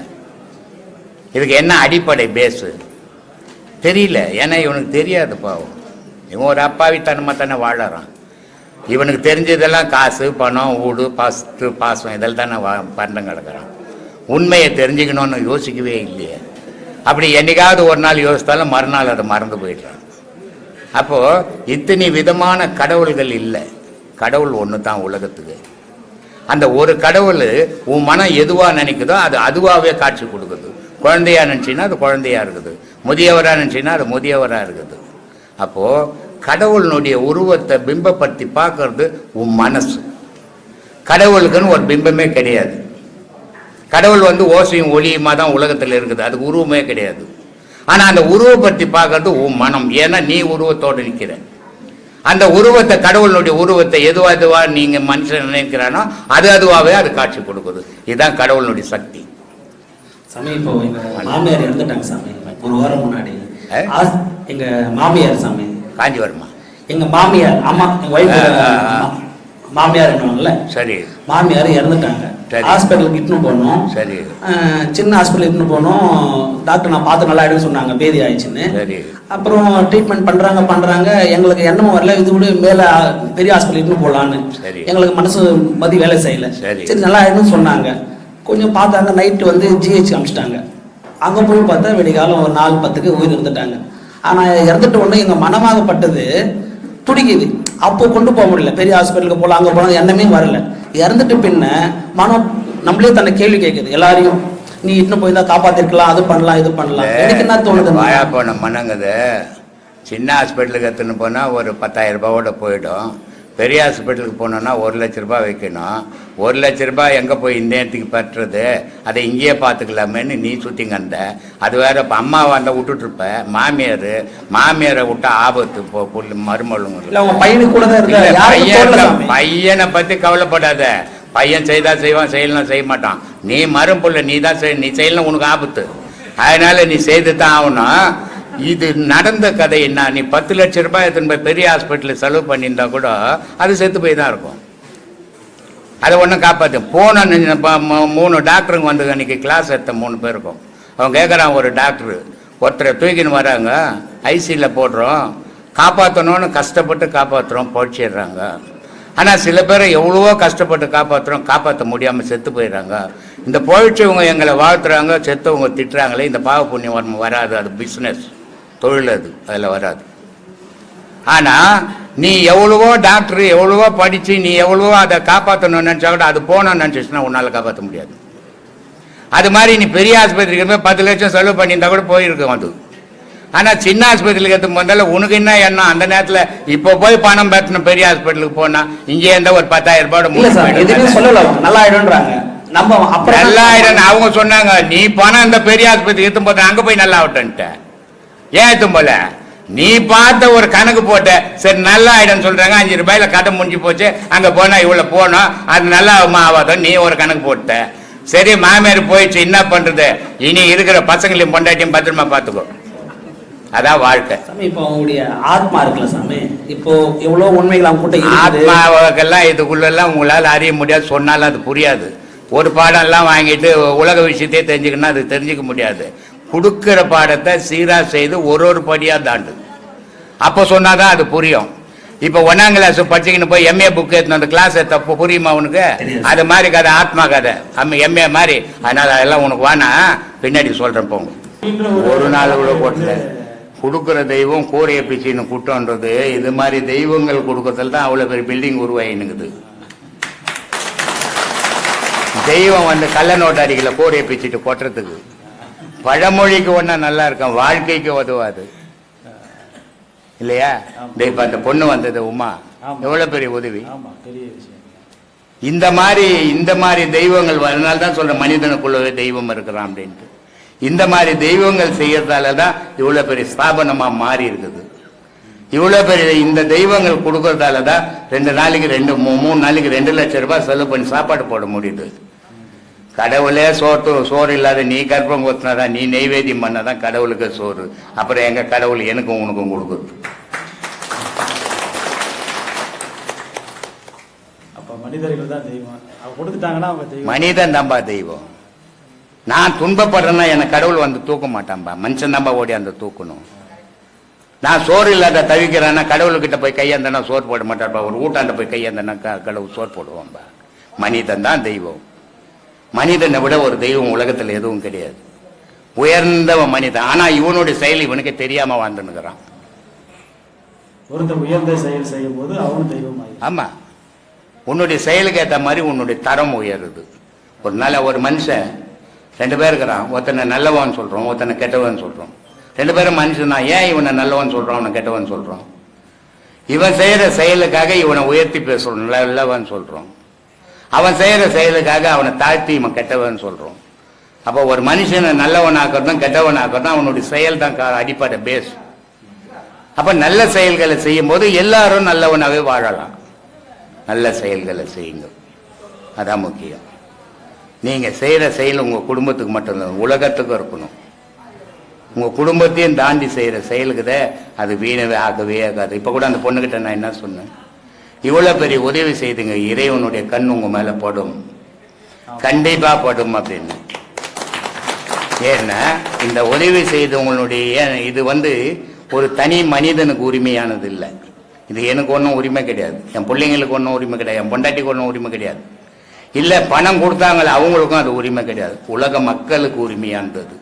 Speaker 1: இதுக்கு என்ன அடிப்படை பேஸு தெரியல. ஏன்னா இவனுக்கு தெரியாது பாவம். இவன் ஒரு அப்பாவித்தனமாக தானே வாழறான். இவனுக்கு தெரிஞ்சதெல்லாம் காசு பணம் ஊடு பாசம் இதெல்லாம் தானே பண்டம் கிடக்கிறான். உண்மையை தெரிஞ்சுக்கணும்னு யோசிக்கவே இல்லையே. அப்படி என்னைக்காவது ஒரு நாள் யோசித்தாலும் மறுநாள் அதை மறந்து போயிடுறான். அப்போது இத்தனை விதமான கடவுள்கள் இல்லை, கடவுள் ஒன்று தான் உலகத்துக்கு. அந்த ஒரு கடவுள் உன் மனம் எதுவாக நினைக்குதோ அது அதுவாகவே காட்சி கொடுக்குது. குழந்தையா நினச்சின்னா அது குழந்தையா இருக்குது, முதியவராக நினச்சின்னா அது முதியவராக இருக்குது. அப்போது கடவுளினுடைய உருவத்தை பிம்பப்படுத்தி பார்க்கறது உன் மனசு. கடவுளுக்குன்னு ஒரு பிம்பமே கிடையாது. கடவுள் வந்து ஓசையும் ஒளியுமா தான் உலகத்தில் இருக்குது, அதுக்கு உருவமே கிடையாது. ஆனால் அந்த உருவப்படுத்தி பார்க்கறது உன் மனம். ஏன்னா நீ உருவத்தோடு நிற்கிற. அந்த உருவத்தை கடவுளுடைய உருவத்தை எதுவாக நீங்கள் மனுஷன் நினைக்கிறானோ அதுவாகவே அது காட்சி கொடுக்குது. இதுதான் கடவுளுடைய சக்தி.
Speaker 3: சாமி இப்போ எங்கள் மாமியார் இறந்துட்டாங்க சாமி. ஒரு வாரம் முன்னாடி எங்கள் மாமியார் சாமி
Speaker 1: காஞ்சிபுரமா?
Speaker 3: எங்கள் மாமியார், ஆமாம் எங்கள் ஒய்ஃப் மாமியார் என்னவாங்கல்ல.
Speaker 1: சரி,
Speaker 3: மாமியார் இறந்துட்டாங்க. ஹாஸ்பிட்டலுக்கு இட்டுன்னு போனோம்.
Speaker 1: சரி,
Speaker 3: சின்ன ஹாஸ்பிட்டல் இட்டுன்னு போனோம். டாக்டர் நான் பார்த்து நல்லா ஆயிடுன்னு சொன்னாங்க, பேதி ஆயிடுச்சுன்னு.
Speaker 1: சரி,
Speaker 3: அப்புறம் ட்ரீட்மெண்ட் பண்ணுறாங்க. எங்களுக்கு எண்ணமும் வரல, இது கூட மேலே பெரிய ஹாஸ்பிட்டல் இட்டுன்னு போகலான்னு. எங்களுக்கு மனசு மதி வேலை செய்யலை. சரி நல்லா ஆயிடுன்னு சொன்னாங்க. கொஞ்சம் பார்த்தாங்க, நைட்டு வந்து ஜிஹெச் அமிச்சிட்டாங்க. அங்கே போய் பார்த்தா வெடிகாலம் ஒரு 4:10 உயிர் இருந்துட்டாங்க. ஆனால் இறந்துட்ட உடனே எங்கள் மனமாகப்பட்டது துடிக்குது. அப்போ கொண்டு போக முடியல, பெரிய ஹாஸ்பிட்டலுக்கு போகலாம், அங்கே போகலாம், எண்ணமே வரல. இறந்துட்டு பின்ன மனம் நம்மளே தன்னை கேள்வி கேட்குது. எல்லாரையும் நீ இன்னும் போய் தான் காப்பாற்றிருக்கலாம், அது பண்ணலாம் இது பண்ணலாம். எனக்கு என்ன தோணுது,
Speaker 1: வாயா போன மனங்குது. சின்ன ஹாஸ்பிட்டலுக்கு எடுத்துன்னு போனால் ஒரு 10,000 ரூபாவோட போயிடும். பெரிய ஹாஸ்பிட்டலுக்கு போனோன்னா 1 லட்ச ரூபாய் வைக்கணும். 1 லட்ச ரூபாய் எங்கே போய் இந்த நேரத்துக்கு பட்டுறது, அதை இங்கேயே பார்த்துக்கலாமேன்னு நீ சுற்றிங்க அந்த அது வேற. இப்போ அம்மா வந்தால் விட்டுட்ருப்ப, மாமியாரை விட்டா ஆபத்து. இப்போ மருமகளுங்க பையனை பற்றி கவலைப்படாத. பையன் செய்தா செய்வான், செய்யலாம் செய்ய மாட்டான். நீ மரும்புள்ள நீ தான் நீ செய்யலாம், உனக்கு ஆபத்து. அதனால நீ செய்து தான் ஆகணும். இது நடந்த கதை என்ன, நீ 10 லட்ச ரூபாய் எடுத்துன்னு பெரிய ஹாஸ்பிட்டலில் செலவு பண்ணியிருந்தா கூட அது செத்து போய் தான் இருக்கும். அதை ஒன்றும் காப்பாற்று. போன 3 டாக்டருங்க வந்து அன்றைக்கி கிளாஸ் எடுத்த 3 பேருக்கும் அவங்க கேட்குறான், ஒரு டாக்டரு ஒருத்தரை தூக்கின்னு வராங்க, ஐசியில் போடுறோம், காப்பாற்றணும்னு கஷ்டப்பட்டு காப்பாற்றுறோம், பொழிச்சிடுறாங்க. ஆனால் சில பேரை எவ்வளவோ கஷ்டப்பட்டு காப்பாற்றுறோம், காப்பாற்ற முடியாமல் செத்து போயிடுறாங்க. இந்த பொழிச்சவங்க எங்களை வாழ்த்துறாங்க, செத்தவங்க திட்டுறாங்களே, இந்த பாவ புண்ணியம் வராது. அது பிஸ்னஸ், தொழில், அதில் வராது. ஆனால் நீ எவ்வளவோ டாக்டர் எவ்வளவோ படித்து நீ எவ்வளவோ அதை காப்பாற்றணும்னு நினச்சா கூட அது போகணும்னு நினச்சிச்சுன்னா உன்னால் காப்பாற்ற முடியாது. அது மாதிரி நீ பெரிய ஆஸ்பத்திரிக்கு போய் 10 லட்சம் செலவு பண்ணியிருந்தா கூட போயிருக்கும் அது. ஆனால் சின்ன ஆஸ்பத்திரிக்கு எடுத்து வந்தாலும் உனக்கு என்ன எண்ணம் அந்த நேரத்தில், இப்போ போய் பணம் பெற்றணும் பெரிய ஹாஸ்பிட்டலுக்கு போனால் இங்கே இருந்தால் ஒரு 10,000 ரூபாய்
Speaker 3: சொல்லலாம் நல்லா ஆயிடும்ன்றாங்க. நம்ம
Speaker 1: நல்லா ஆயிடும் அவங்க சொன்னாங்க. நீ பணம் இந்த பெரிய ஆஸ்பத்திரிக்கு எடுத்து போத அங்கே போய் நல்லா ஆகட்டுன்ட்ட. ஏன் எடுத்தும் போல நீ பார்த்த ஒரு கணக்கு போட்ட, சரி நல்லா ஆயிடும்னு சொல்றாங்க, 5 ரூபாயில கதை முடிஞ்சு போச்சு, அங்கே போனால் இவ்வளோ போனோம், அது நல்லா ஆகாதோ நீ ஒரு கணக்கு போட்ட. சரி மாமியார் போயிடுச்சு, என்ன பண்றது, இனி இருக்கிற பசங்களையும் பொண்டாட்டியும் பத்திரமா பார்த்துக்கோ. அதான் வாழ்க்கை.
Speaker 3: இப்போ அவங்களுடைய ஆத்மா இருக்குல்ல சாமி, இப்போ எவ்வளவு உண்மைகள் அவங்க கூட்ட
Speaker 1: ஆத்மாவுக்கெல்லாம் இதுக்குள்ளெல்லாம் உங்களால் அறிய முடியாது, சொன்னாலும் அது புரியாது. ஒரு பாடம்லாம் வாங்கிட்டு உலக விஷயத்தையே தெரிஞ்சுக்கணும்னா அது தெரிஞ்சுக்க முடியாது. கொடுக்குற பாடத்தை சீராக செய்து ஒரு படியாக தாண்டு, அப்போ சொன்னாதான் அது புரியும். இப்போ 1ஆம் கிளாஸ் படிச்சுக்கின்னு போய் MA புக் எடுத்து அந்த கிளாஸ் தப்பு புரியுமா உனக்கு? அது மாதிரி கதை ஆத்மா கதை, MA மாதிரி. அதனால அதெல்லாம் உனக்கு வேணா, பின்னாடி சொல்கிறேன் போங்க. ஒரு நாள் கூட போட்டல கொடுக்குற தெய்வம் கூரையை பிச்சின்னு கூட்டம்ன்றது, இது மாதிரி தெய்வங்கள் கொடுக்கறதுல தான் அவ்வளோ பெரிய பில்டிங் உருவாயினுக்குது. தெய்வம் வந்து கள்ள நோட்டாரிகளை கூரையை பிச்சுட்டு கொட்டுறதுக்கு. பழமொழிக்கு ஒன்றா நல்லா இருக்கும், வாழ்க்கைக்கு உதவாது இல்லையா? இப்போ அந்த பொண்ணு வந்தது உமா, எவ்வளோ பெரிய உதவி. இந்த மாதிரி தெய்வங்கள் வரனால தான் சொல்ற மனிதனுக்குள்ளவே தெய்வம் இருக்கிறான் அப்படின்ட்டு. இந்த மாதிரி தெய்வங்கள் செய்யறதால தான் இவ்வளோ பெரிய ஸ்தாபனமாக மாறி இருக்குது. இவ்வளோ பெரிய இந்த தெய்வங்கள் கொடுக்கறதால தான் 2 நாளைக்கு 3 நாளைக்கு 2 லட்சம் ரூபாய் செலவு பண்ணி சாப்பாடு போட முடியுது. கடவுளே சோறு இல்லாத நீ கற்பம் கொத்தினாதான், நீ நெய்வேத்தியம் பண்ணாதான் கடவுளுக்கு சோறு. அப்புறம் எங்க கடவுள் எனக்கும் உனக்கும் கொடுக்குறது?
Speaker 4: மனிதர்கள் தான் தெய்வம், கொடுத்துட்டாங்கன்னா
Speaker 1: மனிதன் தான்பா தெய்வம். நான் துன்பப்படுறேன்னா எனக்கு கடவுள் வந்து தூக்க மாட்டான்பா, மனுஷன் தான்பா ஓடி அந்த தூக்கணும். நான் சோறு இல்லாத தவிக்கிறேன்னா கடவுள்கிட்ட போய் கையாந்தனா சோறு போட மாட்டான்பா, ஒரு ஊட்டாண்ட போய் கையாந்தனா கடவுள் சோறு போடுவான்பா. மனிதன் தான் தெய்வம். மனிதனை விட ஒரு தெய்வம் உலகத்தில் எதுவும் கிடையாது. உயர்ந்தவன் மனிதன். ஆனா இவனுடைய செயல் இவனுக்கு தெரியாம வாழ்ந்துன்னுக்கிறான்.
Speaker 4: ஒருத்தர் உயர்ந்த செயல் செய்யும் போது அவனும் தெய்வம்.
Speaker 1: ஆமா, உன்னுடைய செயலுக்கு ஏற்ற மாதிரி உன்னுடைய தரம் உயருது. ஒரு மனுஷன் 2 பேர் இருக்கிறான், ஒருத்தனை நல்லவன் சொல்றோம், ஒருத்தனை கெட்டவன் சொல்றோம். 2 பேரும் மனுஷன் தான். ஏன் இவனை நல்லவன் சொல்றான், அவனை கெட்டவன் சொல்றோம்? இவன் செய்யற செயலுக்காக இவனை உயர்த்தி பேசுறோம், நல்லவன் சொல்றோம். அவன் செய்யற செயலுக்காக அவனை தாழ்த்தி இவன் கெட்டவன் சொல்றோம். அப்போ ஒரு மனுஷனை நல்லவன் ஆக்கிறதும் கெட்டவன் ஆக்கிறதும் அவனுடைய செயல் தான் அடிப்படை பேஸ். அப்ப நல்ல செயல்களை செய்யும் போது எல்லாரும் நல்லவனாகவே வாழலாம். நல்ல செயல்களை செய்யுங்க, அதான் முக்கியம். நீங்க செய்யற செயல் உங்க குடும்பத்துக்கு மட்டும் இல்லை, உலகத்துக்கும் இருக்கணும். உங்க குடும்பத்தையும் தாண்டி செய்யற செயலுக்குதே அது வீணவே ஆகவே ஆகாது. இப்ப கூட அந்த பொண்ணுகிட்ட நான் என்ன சொன்னேன், இவ்வளவு பெரிய உதவி செய்துங்க, இறைவனுடைய கண் உங்க மேல படும், கண்டிப்பா படும் அப்படின்னு. ஏன்னா இந்த உதவி செய்தவங்களுடைய இது ஒரு தனி மனிதனுக்கு உரிமையானது இல்லை. இது எனக்கு ஒன்றும் உரிமை கிடையாது, என் பிள்ளைங்களுக்கு ஒன்றும் உரிமை கிடையாது, என் பொண்டாட்டிக்கு ஒன்றும் உரிமை கிடையாது. இல்லை பணம் கொடுத்தாங்களே அவங்களுக்கும் அது உரிமை கிடையாது, உலக மக்களுக்கு உரிமையானது.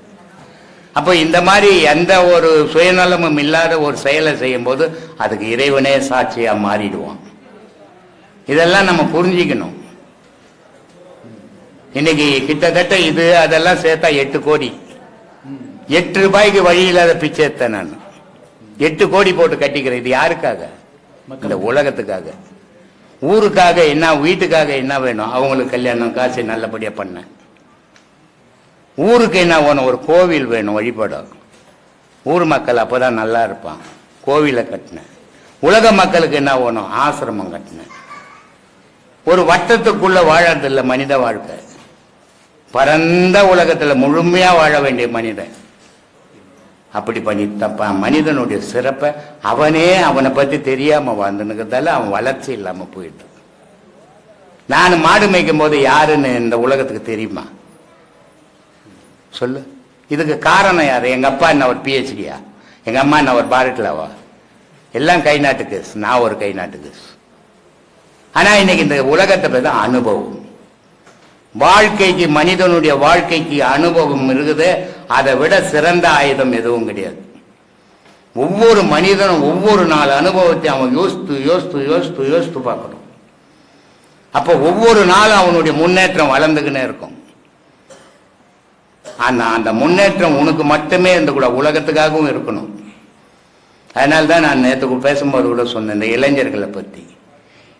Speaker 1: அப்போ இந்த மாதிரி எந்த ஒரு சுயநலமும் இல்லாத ஒரு செயலை செய்யும் போது அதுக்கு இறைவனே சாட்சியா மாறிடுவான். இதெல்லாம் நம்ம புரிஞ்சிக்கணும். இன்னைக்கு கிட்டத்தட்ட இது அதெல்லாம் சேர்த்தா 8 கோடி. 8 ரூபாய்க்கு வழி இல்லாத பிச்சை எடுத்தேன் நான். 8 கோடி போட்டு கட்டிக்கிறேன். இது யாருக்காக? இந்த உலகத்துக்காக. ஊருக்காக என்ன, வீட்டுக்காக என்ன வேணும், அவங்களுக்கு கல்யாணம் காசு நல்லபடியாக பண்ணேன். ஊருக்கு என்ன வேணும், ஒரு கோவில் வேணும் வழிபடும், ஊர் மக்கள் அப்போ தான் நல்லா இருப்பான், கோவிலை கட்டினேன். உலக மக்களுக்கு என்ன வேணும், ஆசிரமம் கட்டினேன். ஒரு வட்டத்துக்குள்ள வாழறதில்லை மனித வாழ்க்கை, பரந்த உலகத்தில் முழுமையாக வாழ வேண்டிய மனிதன். அப்படி பண்ணிட்டப்ப மனிதனுடைய சிறப்பை அவனே அவனை பற்றி தெரியாமல் வாழ்ந்துனுக்கிறதால அவன் வளர்ச்சி இல்லாமல் போயிட்டு. நான் மாடு மேய்க்கும் போது யாருன்னு இந்த உலகத்துக்கு தெரியுமா சொல்லு? இதுக்கு காரணம் யாரு? எங்கள் அப்பா என்ன ஒரு பிஹெச்டியா, எங்கள் அம்மா என்ன ஒரு பாரட்லாவா? எல்லாம் கை நாட்டு கேஸ், நான் ஒரு கை நாட்டு கேஸ். ஆனால் இன்னைக்கு இந்த உலகத்தை பற்றி அனுபவம், வாழ்க்கைக்கு, மனிதனுடைய வாழ்க்கைக்கு அனுபவம் இருக்குது. அதை விட சிறந்த ஆயுதம் எதுவும் கிடையாது. ஒவ்வொரு மனிதனும் ஒவ்வொரு நாள் அனுபவத்தை அவன் யோசித்து யோசித்து யோசித்து யோசித்து பார்க்கணும். அப்போ ஒவ்வொரு நாளும் அவனுடைய முன்னேற்றம் வளர்ந்துக்கினே இருக்கும். அந்த முன்னேற்றம் உனக்கு மட்டுமே இந்த கூட உலகத்துக்காகவும் இருக்கணும். அதனால தான் நான் நேற்று பேசும்போது கூட சொன்னேன், இந்த இளைஞர்களை பற்றி.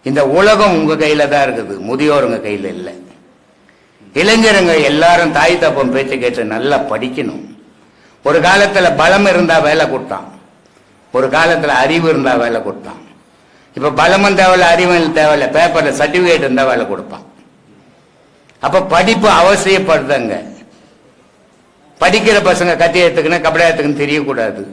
Speaker 1: இந்த உலகம் உங்கள் கையில் தான் இருக்குது, முதியோருங்க கையில் இல்லை. இளைஞருங்க எல்லாரும் தாய் தப்பம் பேச்சு கேட்டு நல்லா படிக்கணும். ஒரு காலத்தில் பலம் இருந்தால் வேலை கொடுத்தான், ஒரு காலத்தில் அறிவு இருந்தால் வேலை கொடுத்தான். இப்போ பலமும் தேவையில்லை, அறிவும் தேவையில்லை, பேப்பரில் சர்டிஃபிகேட் இருந்தால் வேலை கொடுப்பான். அப்போ படிப்பு அவசியப்படுதுங்க. படிக்கிற பசங்க கத்தி எடுத்துக்கணும், கபடா எடுத்துக்கணும் தெரியக்கூடாது.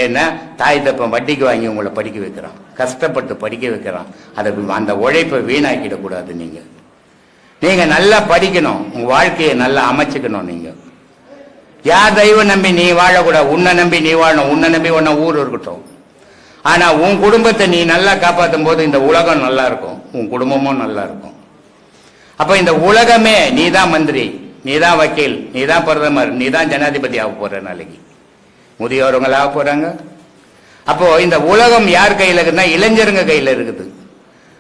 Speaker 1: ஏன்னா தாய் தப்பம் வட்டிக்கு வாங்கி உங்களை படிக்க வைக்கிறான், கஷ்டப்பட்டு படிக்க வைக்கிறான். அதை அந்த உழைப்பை வீணாக்கிடக்கூடாது. நீங்கள் நல்லா படிக்கணும், உங்கள் வாழ்க்கையை நல்லா அமைச்சுக்கணும். நீங்கள் யார் தெய்வம் நம்பி நீ வாழக்கூடாது, உன்னை நம்பி நீ வாழணும். உன்னை நம்பி ஒன்ன ஊர் இருக்கட்டும், ஆனால் உன் குடும்பத்தை நீ நல்லா காப்பாற்றும் போது இந்த உலகம் நல்லா இருக்கும், உன் குடும்பமும் நல்லா இருக்கும். அப்போ இந்த உலகமே நீ தான் மந்திரி, நீ தான் வக்கீல், நீ தான் பிரதமர், நீ தான் ஜனாதிபதி ஆக போகிற. நாளைக்கு முதியோருங்களாக போகிறாங்க. அப்போது இந்த உலகம் யார் கையில் இருக்குதுன்னா இளைஞருங்க கையில் இருக்குது.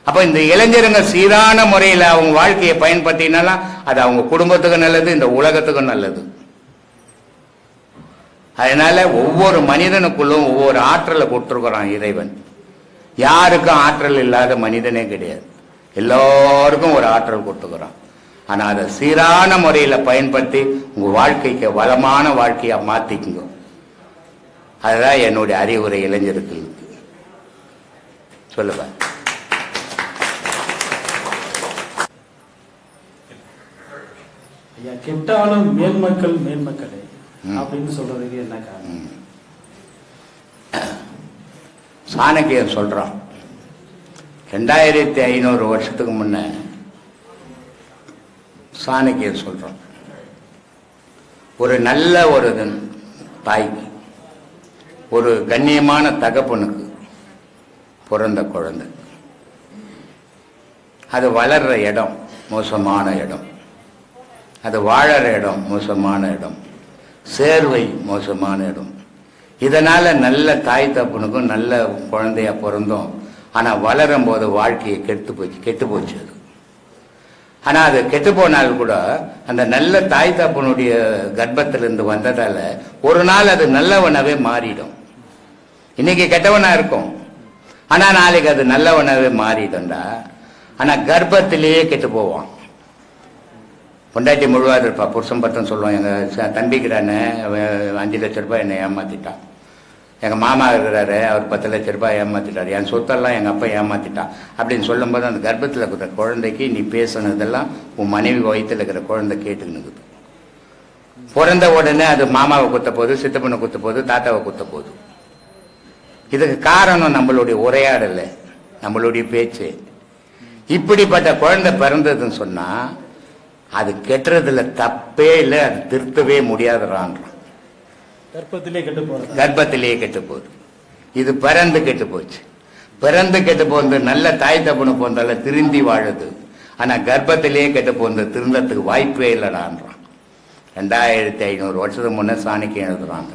Speaker 1: அப்போ இந்த இளைஞருங்க சீரான முறையில் அவங்க வாழ்க்கையை பயன்படுத்தினாலும் அது அவங்க குடும்பத்துக்கும் நல்லது, இந்த உலகத்துக்கும் நல்லது. அதனால ஒவ்வொரு மனிதனுக்குள்ளும் ஒவ்வொரு ஆற்றலை கொடுத்துருக்குறான் இறைவன். யாருக்கும் ஆற்றல் இல்லாத மனிதனே கிடையாது, எல்லோருக்கும் ஒரு ஆற்றல் கொடுத்துக்கிறான். ஆனால் அதை சீரான முறையில் பயன்படுத்தி உங்கள் வாழ்க்கைக்கு வளமான வாழ்க்கையாக மாற்றிக்குங்க. அதுதான் என்னுடைய அறிவுரை இளைஞர்களுக்கு. சொல்லுங்க.
Speaker 4: ஐயா, கெட்டாலும் மேன்மக்கள் மேன்மக்களே அப்படின்னு சொல்றதுக்கு என்ன காரணம்?
Speaker 1: சாணக்கியன் சொல்றான், 2500 வருஷத்துக்கு முன்ன சாணக்கியன் சொல்றான், ஒரு நல்ல ஒரு தாய்க்கு, ஒரு கண்ணியமான தகப்பனுக்கு பிறந்த குழந்தை, அது வளர்ற இடம் மோசமான இடம், அது வாழற இடம் மோசமான இடம், சேர்வை மோசமான இடம். இதனால நல்ல தாய் தப்பனுக்கும் நல்ல குழந்தையா பிறந்தோம். ஆனால் வளரும் போது வாழ்க்கையை கெட்டு போச்சு அது. ஆனால் அது கெட்டு போனால் கூட அந்த நல்ல தாய் தப்பனுடைய கர்ப்பத்திலிருந்து வந்ததால ஒரு நாள் அது நல்லவனாவே மாறிடும். இன்னைக்கு கெட்டவனா இருக்கும், ஆனால் நாளைக்கு அது நல்லவனாவே மாறிடும்டா. ஆனால் கர்ப்பத்திலேயே கெட்டு போவான். பொண்டாட்டி முழுவாது இருப்பா, புருஷன் பத்தம் சொல்லுவான், எங்கள் தம்பிக்கிறானே 5 லட்ச ரூபாய் என்னை ஏமாத்திட்டான், எங்கள் மாமா இருக்கிறாரு அவர் 10 லட்ச ரூபாய் ஏமாத்திட்டார், என் சொத்தெல்லாம் எங்கள் அப்பா ஏமாத்திட்டான் அப்படின்னு சொல்லும்போது அந்த கர்ப்பத்தில் இருக்கிற குழந்தைக்கு நீ பேசுனதெல்லாம் உன் மனைவி வயிற்றில் இருக்கிற குழந்தை கேட்டுக்கினுக்குது. பிறந்த உடனே அது மாமாவை குத்த போகுது, சித்தப்பனை குத்த போகுது, தாத்தாவை குத்த போகுது. இதுக்கு காரணம் நம்மளுடைய உரையாடலை, நம்மளுடைய பேச்சு. இப்படிப்பட்ட குழந்தை பிறந்ததுன்னு சொன்னால் அது கெட்டுறதுல தப்பே இல்லை, அது திருத்தவே முடியாதுறான்றான். கர்ப்பத்திலேயே கெட்டு போகுது. இது பிறந்து கெட்டு போச்சு. பிறந்து கெட்டு போந்து நல்ல தாய் தப்புனு போந்தால திருந்தி வாழுது. ஆனால் கர்ப்பத்திலேயே கெட்டு போந்து திருந்தத்துக்கு வாய்ப்பே இல்லைடான்றான். 2500 வருஷத்துக்கு முன்னே சாணிக்கு எழுதுறாங்க.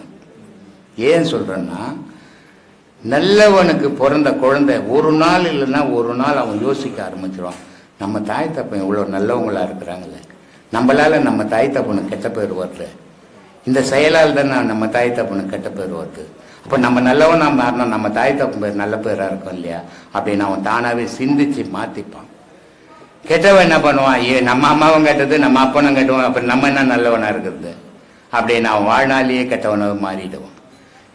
Speaker 1: ஏன் சொல்றேன்னா, நல்லவனுக்கு பிறந்த குழந்தை ஒரு நாள் இல்லைன்னா ஒரு நாள் அவன் யோசிக்க ஆரம்பிச்சிருவான், நம்ம தாய் தப்பன் இவ்வளோ நல்லவங்களா இருக்கிறாங்களே, நம்மளால நம்ம தாய் தப்பனுக்கு கெட்ட பேர் வருது, இந்த செயலால் தான் நம்ம தாய் தப்பனுக்கு கெட்ட பேர் வருது. இப்போ நம்ம நல்லவனா மாறணும், நம்ம தாய் தப்பு பேர் நல்ல பேராக இருக்கும் இல்லையா அப்படின்னு அவன் தானாகவே சிந்திச்சு மாற்றிப்பான். கெட்டவன் என்ன பண்ணுவான், நம்ம அம்மாவும் கெட்டது நம்ம அப்பனும் கெட்டவன், அப்புறம் நம்ம என்ன நல்லவனாக இருக்கிறது அப்படின்னு அவன் வாழ்நாளையே கெட்டவனாக மாறிடுவான்.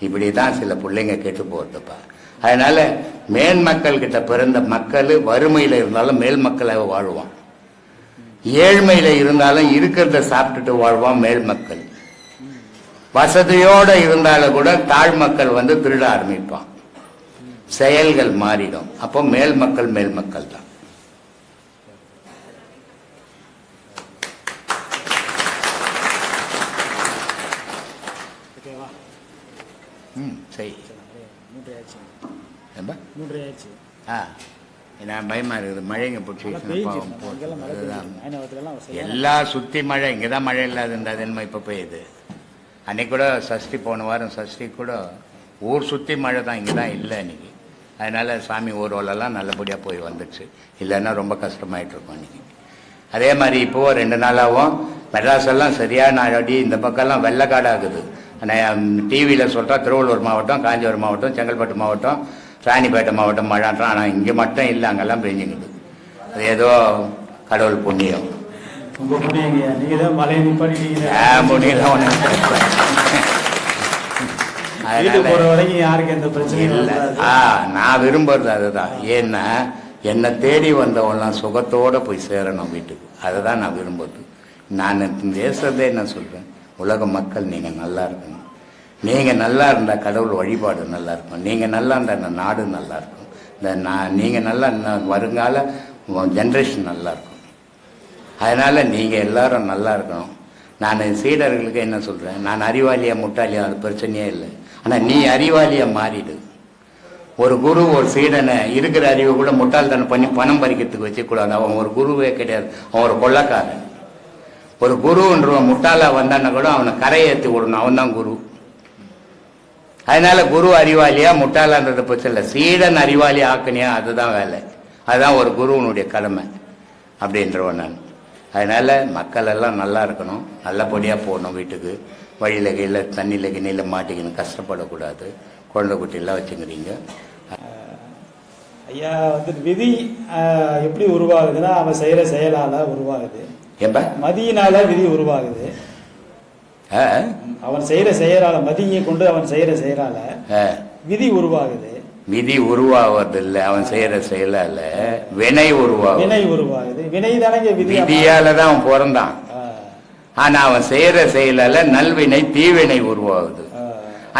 Speaker 1: இப்படி தான் சில பிள்ளைங்க கெட்டு போகிறதுப்பா. அதனால மேல் மக்கள் கிட்ட பிறந்த மக்கள் வறுமையில் இருந்தாலும் மேல் மக்களாக வாழ்வான், ஏழ்மையில் இருந்தாலும் இருக்கிறத சாப்பிட்டுட்டு வாழ்வான் மேல் மக்கள். வசதியோடு இருந்தாலும் கூட தாழ் மக்கள் வந்து திருட ஆரம்பிப்பான், செயல்கள் மாறிடும். அப்போ மேல் மக்கள் தான். சரி, நான் பயமா இருக்குது, மழைங்க பிடிச்சி எல்லா சுற்றி மழை. இங்கே தான் மழை இல்லாது இருந்தால் என்னமா இப்போ பெய்யுது. அன்னைக்கு கூட சஷ்டி, போன வாரம் சஷ்டி கூட ஊர் சுற்றி மழை தான், இங்கே தான் இல்லை அன்றைக்கி. அதனால் சாமி ஊர்வலெல்லாம் நல்லபடியாக போய் வந்துடுச்சு, இல்லைன்னா ரொம்ப கஷ்டமாயிட்டு இருக்கும் அன்றைக்கி. அதே மாதிரி இப்போது 2 நாளாகவும் மெட்ராஸெல்லாம் சரியான அடி, இந்த பக்கம்லாம் வெள்ளக்காடாகுது. ஆனால் டிவியில் சொல்கிறா திருவள்ளூர் மாவட்டம், காஞ்சிபுரம் மாவட்டம், செங்கல்பட்டு மாவட்டம், ராணிப்பேட்டை மாவட்டம் மழைன்றான். ஆனால் இங்கே மட்டும் இல்லை, அங்கெல்லாம் பெஞ்சுங்குது. அது ஏதோ கடவுள் புண்ணியம். நான் விரும்புறது அதுதான். ஏன்னா என்னை தேடி வந்தவெல்லாம் சுகத்தோடு போய் சேரணும் வீட்டுக்கு, அதை தான் நான் விரும்புறது. நான் பேசுறதே என்ன சொல்கிறேன், உலக மக்கள் நீங்கள் நல்லா இருக்கணும். நீங்கள் நல்லா இருந்தால் கடவுள் வழிபாடு நல்லா இருக்கும், நீங்கள் நல்லா இருந்தால் இந்த நாடு நல்லா இருக்கும், நீங்கள் நல்லா வருங்கால ஜென்ரேஷன் நல்லா இருக்கும். அதனால் நீங்கள் எல்லாரும் நல்லா இருக்கணும். நான் சீடர்களுக்கு என்ன சொல்கிறேன், நான் அறிவாளியா முட்டாளியா அது பிரச்சனையே இல்லை. ஆனால் நீ அறிவாளியா மாறிடு. ஒரு குரு ஒரு சீடனை இருக்கிற அறிவை கூட முட்டாள்தனம் பண்ணி பணம் பறிக்கிறதுக்கு வச்சுக்கூடாது. அவன் ஒரு குருவே கிடையாது, அவன் ஒரு கொள்ளக்காரன். ஒரு குருன்றவன் முட்டாளாக வந்தான்னா கூட அவனை கரையேற்றி விடணும், அவன் தான் குரு. அதனால குரு அறிவாளியா முட்டாளான்றது பிரச்சனை இல்லை, சீடன் அறிவாளி ஆக்கணியா, அதுதான் வேலை. அதுதான் ஒரு குருவனுடைய கடமை அப்படின்றவன் நான். அதனால் மக்கள் எல்லாம் நல்லா இருக்கணும், நல்லபடியாக போகணும் வீட்டுக்கு. வழியில் கீழே தண்ணியில் கிண்ணியில் மாட்டிக்கணும், கஷ்டப்படக்கூடாது. குழந்தை குட்டியெல்லாம் வச்சுக்கிறீங்க.
Speaker 4: ஐயா வந்து விதி எப்படி உருவாகுதுன்னா அவன் செய்கிற செயலால் உருவாகுது.
Speaker 1: ஏன்பா
Speaker 4: மதியினால விதி உருவாகுது. அவன் செய்கிற செயலால், மதியை கொண்டு அவன் செய்கிற செயலால விதி உருவாகுது.
Speaker 1: விதி உருவாவதில்லை, அவன் செய்யற செயலால வினை உருவாகுது.
Speaker 4: வினை உருவாகுது. வினை தானே
Speaker 1: விதியால தான் அவன் பிறந்தான். ஆனா அவன் செய்யற செயலால நல்வினை தீவினை உருவாகுது.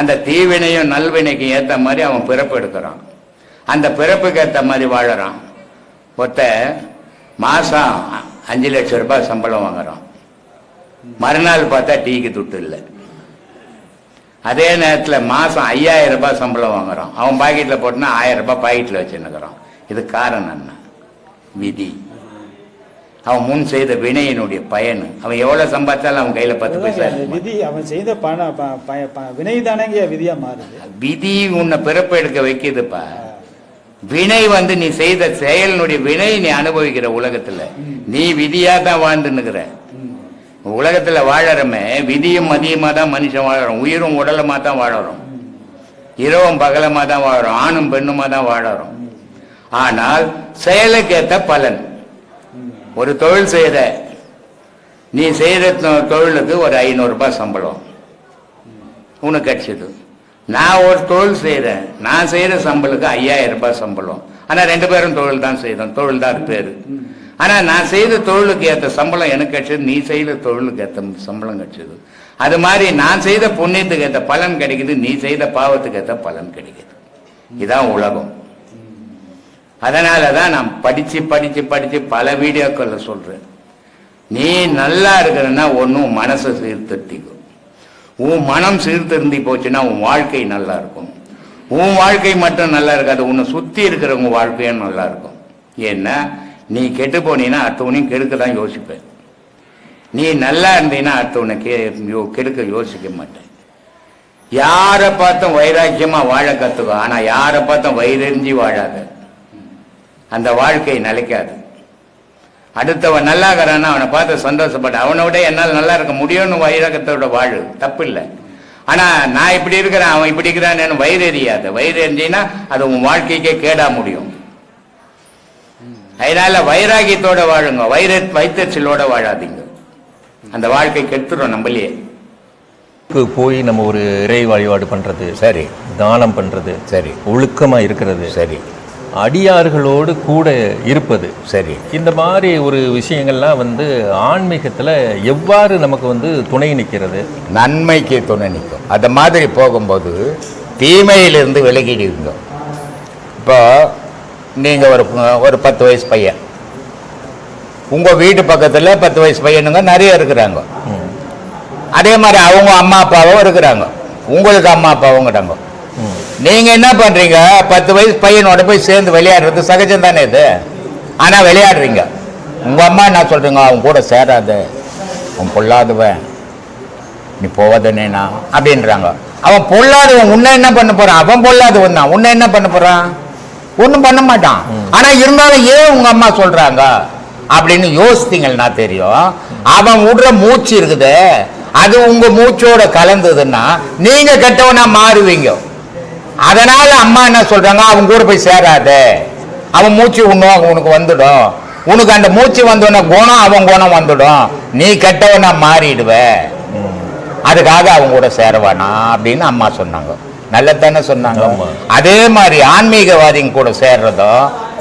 Speaker 1: அந்த தீவினையும் நல்வினைக்கு ஏத்த மாதிரி அவன் பிறப்பு எடுக்கிறான், அந்த பிறப்புக்கு ஏத்த மாதிரி வாழறான். ஒருத்த மாசம் 5 லட்சம் ரூபாய் சம்பளம் வாங்குறான், மறுநாள் பார்த்தா டீக்கு துட்டு இல்லை. அதே நேரத்தில் மாதம் 5000 ரூபாய் சம்பளம் வாங்குறான், அவன் பாக்கெட்டில் போட்டுனா 1000 ரூபாய் பாக்கெட்டில் வச்சுன்னுக்கிறான். இது காரணம் என்ன? விதி. அவன் முன் செய்த வினையினுடைய பயன். அவன் எவ்வளவு சம்பாதிச்சாலும் அவன் கையில 10 பைசா.
Speaker 4: விதி அவன் செய்த வினை தானங்க விதியா மாறுது.
Speaker 1: விதி உன்னை பிறப்பு எடுக்க வைக்குதுப்பா. வினை வந்து நீ செய்த செயலினுடைய வினை நீ அனுபவிக்கிற உலகத்துல நீ விதியா தான் வாழ்ந்துன்னுக்கிற. உலகத்துல வாழறமே விதியும் மதியமா தான் மனுஷன் வாழறோம், உயிரும் உடலமா தான் வாழறோம், இரவும் பகலமா தான் வாழறோம், ஆணும் பெண்ணுமா தான் வாழறோம். ஆனால் செயலுக்கு ஏற்ற பலன். ஒரு தொழில் செய்த நீ செய்யற தொழிலுக்கு ஒரு 500 ரூபாய் சம்பளம் உனக்கு கிடைச்சது. நான் ஒரு தொழில் செய்யறேன், நான் செய்யற சம்பளுக்கு 5000 ரூபாய் சம்பளம். ஆனா 2 பேரும் தொழில் தான் செய்யறோம், தொழில் தான் பேரு. ஆனா நான் செய்த தொழிலுக்கு ஏற்ற சம்பளம் எனக்கு கிடைச்சது, நீ செய்த தொழிலுக்கு ஏற்ற சம்பளம் கிடைச்சது. அது மாதிரி நான் செய்த புண்ணியத்துக்கு ஏற்ற பலன் கிடைக்குது, நீ செய்த பாவத்துக்கு ஏற்ற பலன் கிடைக்குது. இதான் உலகம். அதனாலதான் நான் படிச்சு படிச்சு படிச்சு பல வீடியோக்கள் சொல்றேன். நீ நல்லா இருக்கிறன்னா ஒன்னும் மனசை சீர்திருத்திக்கும். உன் மனம் சீர்திருந்தி போச்சுன்னா உன் வாழ்க்கை நல்லா இருக்கும். உன் வாழ்க்கை மட்டும் நல்லா இருக்காது, உன்னை சுத்தி இருக்கிறவங்க வாழ்க்கையும் நல்லா இருக்கும். ஏன்னா நீ கெட்டு போனீங்கன்னா அடுத்தவனையும் கெடுக்க தான் யோசிப்பேன். நீ நல்லா இருந்தீங்கன்னா அடுத்தவனை கெடுக்க யோசிக்க மாட்டேன். யாரை பார்த்தும் வைராக்கியமா வாழ கத்துக்கோ, ஆனா யாரை பார்த்தும் வயிறெறிஞ்சி வாழாத. அந்த வாழ்க்கை நிலைக்காது. அடுத்தவன் நல்லா இருக்கிறான்னா அவனை பார்த்து சந்தோஷப்பட்ட, அவனை விட என்னால் நல்லா இருக்க முடியும்னு வைராக்கத்தோட வாழு, தப்பு இல்லை. ஆனால் நான் இப்படி இருக்கிறேன் அவன் இப்படி இருக்கிறான்னு வயிறு எறியாது. வயிறு எரிஞ்சின்னா அது உன் வாழ்க்கைக்கே கேடா முடியும். அதனால வைராகியத்தோட வாழுங்க, வைத்தறிச்சலோட வாழாதீங்க. அந்த வாழ்க்கை கெடுத்துடும் நம்மளே.
Speaker 5: போய் நம்ம ஒரு இறை வழிபாடு பண்றது
Speaker 1: சரி,
Speaker 5: தானம் பண்றது
Speaker 1: சரி,
Speaker 5: ஒழுக்கமா இருக்கிறது
Speaker 1: சரி,
Speaker 5: அடியார்களோடு கூட இருப்பது
Speaker 1: சரி,
Speaker 5: இந்த மாதிரி ஒரு விஷயங்கள்லாம் வந்து ஆன்மீகத்துல எவ்வாறு நமக்கு வந்து துணை நிற்கிறது?
Speaker 1: நன்மைக்கு துணை நிற்கும். அந்த மாதிரி போகும்போது தீமையிலிருந்து விலகிடுவீங்க. இப்போ நீங்கள் ஒரு 10 வயசு பையன், உங்கள் வீட்டு பக்கத்தில் 10 வயசு பையனுங்க நிறைய இருக்கிறாங்க. அதே மாதிரி அவங்க அம்மா அப்பாவும் இருக்கிறாங்க, உங்களுக்கு அம்மா அப்பாவும் கிட்டாங்க. நீங்கள் என்ன பண்ணுறீங்க, 10 வயசு பையனோட போய் சேர்ந்து விளையாடுறது சகஜம் தானே இது. ஆனால் விளையாடுறீங்க. உங்கள் அம்மா என்ன சொல்கிறீங்க, அவன் கூட சேராத, அவன் பொல்லாதவன், நீ போவதனேனா அப்படின்றாங்க. அவன் பொல்லாதவன், உன்னை என்ன பண்ண போகிறான்? அவன் பொல்லாதவன் தான், உன்னை என்ன பண்ண போகிறான்? ஒன்றும் பண்ண மாட்டான். ஆனால் இருந்தாலும் ஏன் உங்கள் அம்மா சொல்கிறாங்க அப்படின்னு யோசித்தீங்கன்னா தெரியும். அவன் விடுற மூச்சு இருக்குது, அது உங்கள் மூச்சோட கலந்ததுன்னா நீங்கள் கெட்டவனா மாறுவீங்க. அதனால அம்மா என்ன சொல்கிறாங்க, அவன் கூட போய் சேராத, அவன் மூச்சு உனக்கு வந்துடும். உனக்கு அந்த மூச்சு வந்தோடனே குணம் அவன் குணம் வந்துடும், நீ கெட்டவனா மாறிடுவ. அதுக்காக அவங்க கூட சேரவானா அப்படின்னு அம்மா சொன்னாங்க. நல்லதானே சொன்னாங்க. அதே மாதிரி ஆன்மீகவாதிங்க கூட சேர்றதோ,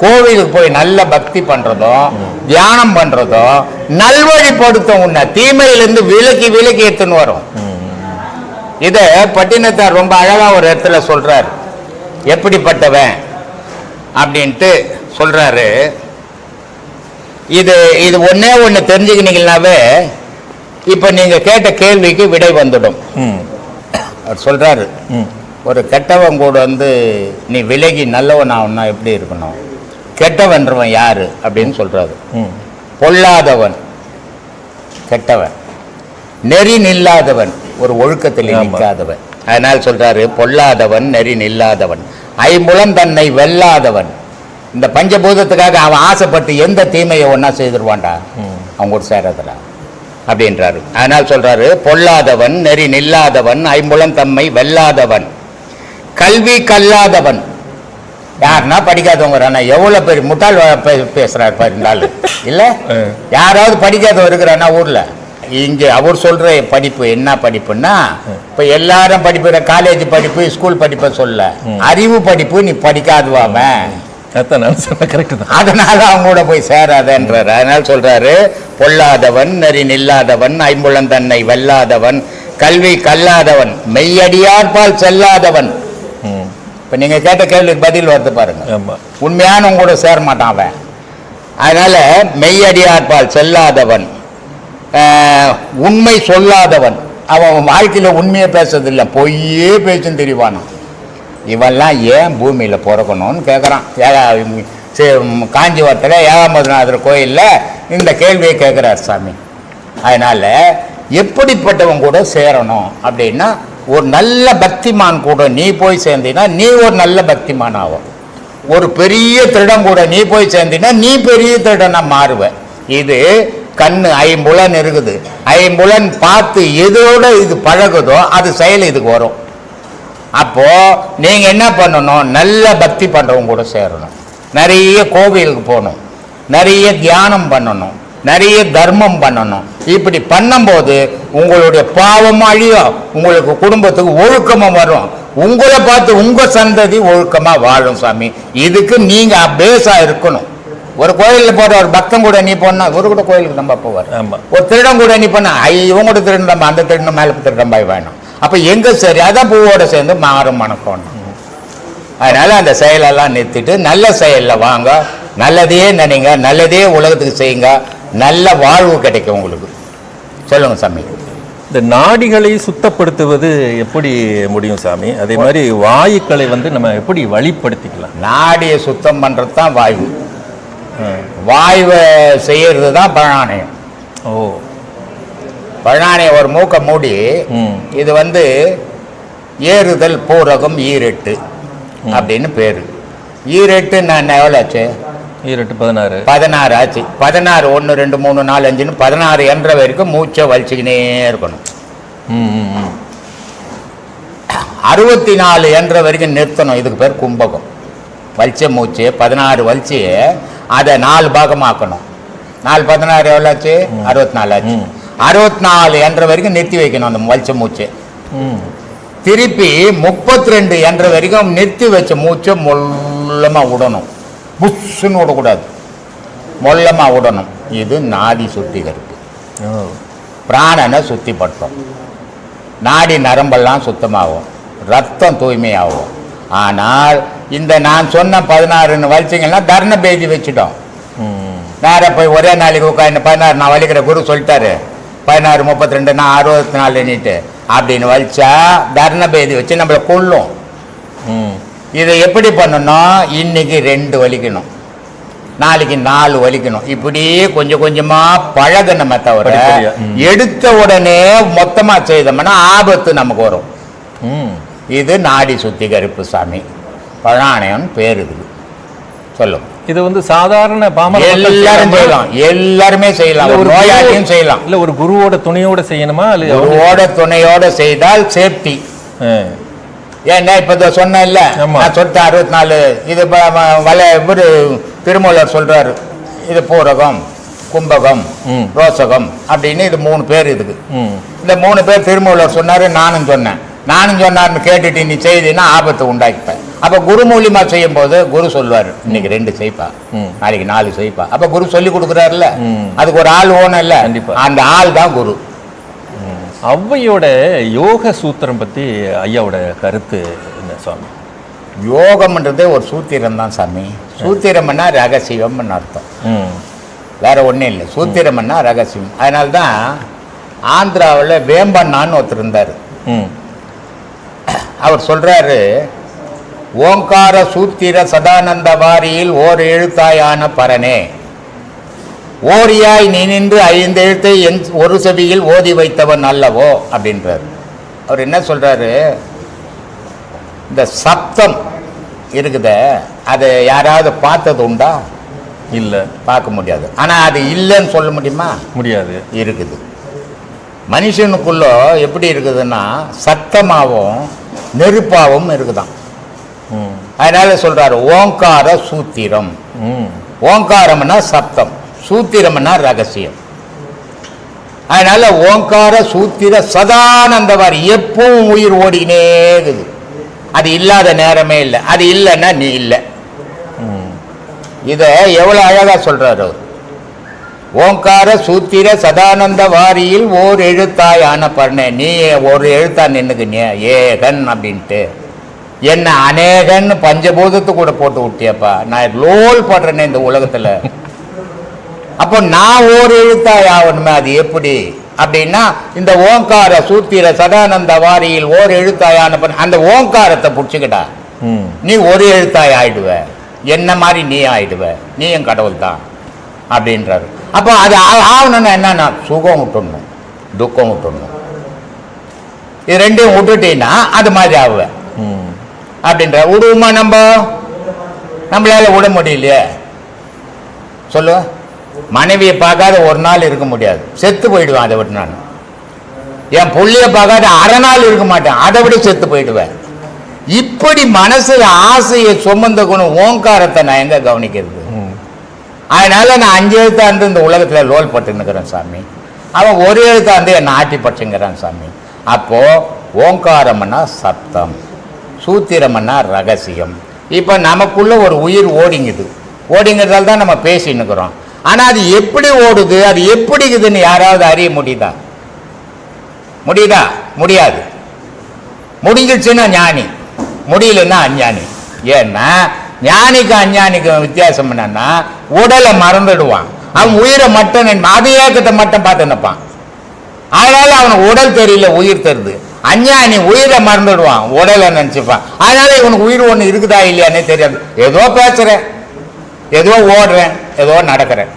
Speaker 1: கோவிலுக்கு போய் நல்ல பக்தி பண்றதோ, தியானம் பண்றதோ நல்வழிப்படுத்தும். உன்னை தீமையிலிருந்து விலக்கி எடுத்துன்னு வரும். இத பட்டினத்தார் ரொம்ப அழகா ஒரு இடத்துல சொல்றாரு. எப்படிப்பட்டவன் அப்படின்ட்டு சொல்றாரு. இது ஒன்னே ஒண்ணு தெரிஞ்சுக்கினீங்கன்னாவே இப்ப நீங்க கேட்ட கேள்விக்கு விடை வந்துடும். அவர் சொல்றாரு, ஒரு கெட்டவன் கூட வந்து நீ விலகி நல்லவன் ஆகும்னா எப்படி இருக்கணும்? கெட்டவன்றவன் யாரு அப்படின்னு சொல்றாரு. பொல்லாதவன் கெட்டவன், நெறி நில்லாதவன், ஒரு ஒழுக்கத்தில் நிற்காதவன். அதனால் சொல்றாரு, பொல்லாதவன், நெறி நில்லாதவன், ஐம்புலன் தன்னை வெல்லாதவன். இந்த பஞ்சபூதத்துக்காக அவன் ஆசைப்பட்டு எந்த தீமையை ஒன்னா செய்திருவான்டா, அவங்க கூட சேரதுடா அப்படின்றாரு. அதனால் சொல்றாரு, பொல்லாதவன், நெறி நில்லாதவன், ஐம்புலன் தம்மை வெல்லாதவன், கல்வி கல்லாதவன். யாருன்னா படிக்காதவங்க. எவ்வளவு பெரிய முட்டாள் பேசுறாரு பாருந்தாள் இல்ல. யாராவது படிக்காதவன் இருக்கிறான்னா ஊர்ல? இங்க அவர் சொல்ற படிப்பு என்ன படிப்புன்னா, இப்ப எல்லாரும் படிப்பு, காலேஜ் படிப்பு, ஸ்கூல் படிப்பை சொல்ல, அறிவு படிப்பு. நீ படிக்காதுவாமன், அதனால அவங்க கூட போய் சேராதன்றாரு. அதனால சொல்றாரு, பொல்லாதவன், நெறி நில்லாதவன், ஐம்புலன் தன்னை வெல்லாதவன், கல்வி கல்லாதவன், மெய்யடியார்பால் செல்லாதவன். இப்ப நீங்க கேட்ட கேள்விக்கு பதில் வருது பாருங்க. உண்மையானவங்க கூட சேர மாட்டான் அவன். அதனால மெய்யடியார்பால் செல்லாதவன், உண்மை சொல்லாதவன். அவன் வாழ்க்கையில உண்மையை பேசுறதில்லை, பொய்யே பேச்சுன்னு தெரிவானான். இவெல்லாம் ஏன் பூமியில பிறக்கணும்னு கேட்குறான். காஞ்சிபுரத்தில் ஏகாம்பரநாதர் கோயிலில் இந்த கேள்வியை கேட்குறார் சாமி. அதனால எப்படிப்பட்டவன் கூட சேரணும் அப்படின்னா, ஒரு நல்ல பக்திமான் கூட நீ போய் சேர்ந்தீன்னா நீ ஒரு நல்ல பக்திமான் ஆகும். ஒரு பெரிய திருடன் கூட நீ போய் சேர்ந்தீன்னா நீ பெரிய திருடனா மாறுவ. இது கண்ணு, ஐம்புலன் இருக்குது. ஐம்புலன் பார்த்து எதோட இது பழகுதோ அது செயல் இதுக்கு வரும். அப்போ நீங்க என்ன பண்ணணும், நல்ல பக்தி பண்றவங்க கூட சேரணும், நிறைய கோவிலுக்கு போகணும், நிறைய தியானம் பண்ணணும், நிறைய தர்மம் பண்ணணும். இப்படி பண்ணும்போது உங்களுடைய பாவம் அழியும், உங்களுக்கு குடும்பத்துக்கு ஒழுக்கமா வரும், உங்களை பார்த்து உங்க சந்ததி ஒழுக்கமா வாழும் சாமி. இதுக்கு நீங்க பேஸா இருக்கணும். ஒரு கோயிலில் போற ஒரு பக்தன் கூட நீ போனா ஒரு கூட கோயிலுக்கு நம்ம போவார். ஒரு திருடம் கூட நீ பண்ண இவங்க கூட திருடன் நம்ம அந்த திருடன் மேல திருடம் பாய் வேணும். அப்ப எங்க சரி, அதான் பூவோட சேர்ந்து மாறும் மணக்கணும். அதனால அந்த செயலெல்லாம் நிறுத்திட்டு நல்ல செயல்ல வாங்க, நல்லதையே நினைங்க, நல்லதே உலகத்துக்கு செய்யுங்க, நல்ல வாழ்வு கிடைக்கும் உங்களுக்கு. சொல்லுங்க சாமி.
Speaker 5: இந்த நாடிகளை சுத்தப்படுத்துவது எப்படி முடியும் சாமி? அதே மாதிரி வாயுக்களை வந்து நம்ம எப்படி வழிப்படுத்திக்கலாம்?
Speaker 1: நாடியை சுத்தம் பண்றது தான் வாயு. வாயுவை செய்யறது தான் பிராணாயாமம்.
Speaker 5: ஓ,
Speaker 1: பிராணாயாமம் ஒரு மூக்கை மூடி, இது வந்து ஏறுதல் பூரகம் ஈரெட்டு அப்படின்னு பேரு. ஈரெட்டு நான் எவ்வளோ ஆச்சு?
Speaker 5: ஈரெட்டு 16.
Speaker 1: 16 ஆச்சு. 16 1 2 3 4 5 16 என்ற வரைக்கும் மூச்சை வலிச்சுக்கினே இருக்கணும். 64 என்ற வரைக்கும் நிறுத்தணும். இதுக்கு பேர் கும்பகம். வலிச்ச மூச்சு 16 வலிச்சு அதை 4 பாகமாக்கணும். 4 16 எவ்வளோ ஆச்சு? 64 ஆச்சு. 64 என்ற வரைக்கும் நிறுத்தி வைக்கணும் அந்த வலிச்ச மூச்சு. திருப்பி 32 என்ற வரைக்கும் நிறுத்தி வச்ச மூச்சை மொல்லமாக விடணும். புஷ்ஷுன்னு விடக்கூடாது, மொல்லமாக விடணும். இது நாடி சுத்திகரிப்பு. பிராணனை சுத்திப்படுத்தும். நாடி நரம்பெல்லாம் சுத்தமாகும், ரத்தம் தூய்மையாகும். ஆனால் இந்த நான் சொன்ன 16 வலிச்சிங்கன்னா தர்ண பேதி வச்சுட்டோம். நேராக போய் ஒரே நாளைக்கு உட்காந்து 16 நான் வலிக்கிற குரு சொல்லிட்டாரு, 16 32 நான் 64 எண்ணிட்டு அப்படின்னு வலிச்சா தர்ண பேதி வச்சு நம்மளை கொள்ளும். இதை எப்படி பண்ணணும்? இன்னைக்கு 2 வலிக்கணும், நாளைக்கு 4 வலிக்கணும். இப்படியே கொஞ்சம் கொஞ்சமா பழகணுமே தவிர எடுத்த உடனே மொத்தமா செய்தோம்னா ஆபத்து நமக்கு வரும். இது நாடி சுத்திகரிப்பு சாமி. பிராணாயாமம் பேர் இருக்குது. சொல்லும்.
Speaker 5: இது வந்து சாதாரண
Speaker 1: எல்லாரும் செய்யலாம், எல்லாருமே செய்யலாம், ஒரு நோயாளியும் செய்யலாம்.
Speaker 5: இல்ல ஒரு குருவோட துணையோட செய்யணுமா?
Speaker 1: குருவோட துணையோட செய்தால் சேஃப்டி. ஏன்னா இப்ப சொன்ன இல்ல, நான் சொல்லிட்டேன் 64. இது இவரு திருமூலர் சொல்றாரு, இது பூரகம், கும்பகம், ரோசகம் அப்படின்னு இது 3 பேர். இதுக்கு இந்த 3 பேர் திருமூலர் சொன்னாரு, நானும் சொன்னேன். நானும் சொன்னார்னு கேட்டுட்டு நீ செய்தினா ஆபத்து உண்டாக்கிப்பேன். அப்ப குரு மூலியமா செய்யும் போது குரு சொல்வாரு, இன்னைக்கு 2 செய்ப்பா, நாளைக்கு 4 செய்ப்பா. அப்ப குரு சொல்லி கொடுக்குறாருல்ல, அதுக்கு ஒரு ஆள் ஓணும் இல்ல, அந்த ஆள் தான் குரு.
Speaker 5: ஔவையோட யோக சூத்திரம் பத்தி ஐயாவோட கருத்து என்ன சாமி?
Speaker 1: யோகம்ன்றதே ஒரு சூத்திரம் தான் சாமி. சூத்திரம்னா ரகசியம்னு அர்த்தம், வேற ஒன்றும் இல்லை. சூத்திரம்னா ரகசியம். அதனால்தான் ஆந்திராவில் வேம்பண்ணான்னு ஒருத்தர் இருந்தார். அவர் சொல்றாரு, ஓங்கார சூத்திர சதானந்த வாரியில் ஓர் எழுத்தாயான பரனே, ஓரியாய் நீ நின்று 5 எழுத்தை ஒரு செவியில் ஓதி வைத்தவன் அல்லவோ அப்படின்றார். அவர் என்ன சொல்றாரு, இந்த சப்தம் இருக்குத அதை யாராவது பார்த்தது உண்டா?
Speaker 5: இல்லை,
Speaker 1: பார்க்க முடியாது. ஆனால் அது இல்லைன்னு சொல்ல முடியுமா?
Speaker 5: முடியாது.
Speaker 1: இருக்குது. மனுஷனுக்குள்ள எப்படி இருக்குதுன்னா சத்தமாகவும் நெருப்பாகவும் இருக்குதான். அதனால சொல்றாரு ஓங்கார சூத்திரம். ஓங்காரம்னா சப்தம், சூத்திரம்னா ரகசியம். அதனால ஓங்கார சூத்திர சதானந்தவாரி எப்பவும் உயிர் ஓடினே இருக்குது. அது இல்லாத நேரமே இல்லை. அது இல்லைன்னா நீ இல்லை. இதை எவ்வளவு அழகா சொல்றாரு அவர். ஓங்கார சூத்திர சதானந்த வாரியில் ஓர் எழுத்தாயான பண்ண, நீ ஒரு எழுத்தா நின்னுக்கு ஏகன் அப்படின்ட்டு என்ன அநேகன்னு பஞ்சபூதத்து கூட போட்டு விட்டியப்பா. நான் லோல் படுறேனே இந்த உலகத்துல. அப்போ நான் ஓர் எழுத்தாய் ஆகணுமே, அது எப்படி அப்படின்னா இந்த ஓங்கார சூத்திர சதானந்த வாரியில் ஓர் எழுத்தாயான அந்த ஓங்காரத்தை பிடிச்சிக்கிட்டா நீ ஒரு எழுத்தாய் ஆயிடுவ. என்ன மாதிரி நீ ஆயிடுவ, நீயும் கடவுள் தான் அப்படின்றாரு. அப்போ அது ஆகணும்னா என்னன்னா சுகம் விட்டுடணும், துக்கம் விட்டுடணும். இது 2யும் விட்டுட்டீங்கன்னா அது மாதிரி ஆகுவேன் அப்படின்ற. விடுவோமா? நம்மளால விட முடியலையே சொல்லு. மனைவியை பார்க்காத ஒரு நாள் இருக்க முடியாது, செத்து போயிடுவேன். அதை விட்டு நான் என் புள்ளைய பார்க்காத அரை நாள் இருக்க மாட்டேன், அதை விட செத்து போயிடுவேன். இப்படி மனசுல ஆசையை சுமந்த குணம் ஓங்காரத்தை நான் எங்க கவனிக்கிறது? அதனால நான் 5 எழுத்தாண்டு இந்த உலகத்துல லோல் பட்டுன்னுக்கிறேன் சாமி. அவன் ஒரு எழுத்தாண்டு என்னை ஆட்டி பட்டுங்கிறான் சாமி. அப்போ ஓங்காரம்னா சப்தம், சூத்திரம்னா ரகசியம். இப்போ நமக்குள்ள ஒரு உயிர் ஓடிங்கிறதால தான் நம்ம பேசின்னுக்கிறோம். ஆனா அது எப்படி ஓடுது, அது எப்படி இருக்குதுன்னு யாராவது அறிய முடியுதா? முடியாது. முடிஞ்சிடுச்சுன்னா ஞானி, முடியலன்னா அஞ்ஞானி. ஏன்னா ஞானிக்கு அஞ்ஞானிக்கு வித்தியாசம் என்னன்னா உடலை மறந்துடுவான், அவன் உயிரை மட்டும் அது ஏக்கத்தை மட்டும் பார்த்து நினைப்பான். அதனால அவனுக்கு உடல் தெரியல, உயிர் தெரியுது. அஞ்ஞானி உயிரை மறந்துடுவான், உடலை நினைச்சுப்பான். அதனால இவனுக்கு உயிர் ஒன்று இருக்குதா இல்லையானே தெரியாது. ஏதோ பேசுறேன், ஏதோ ஓடுறேன், ஏதோ நடக்கிறேன்.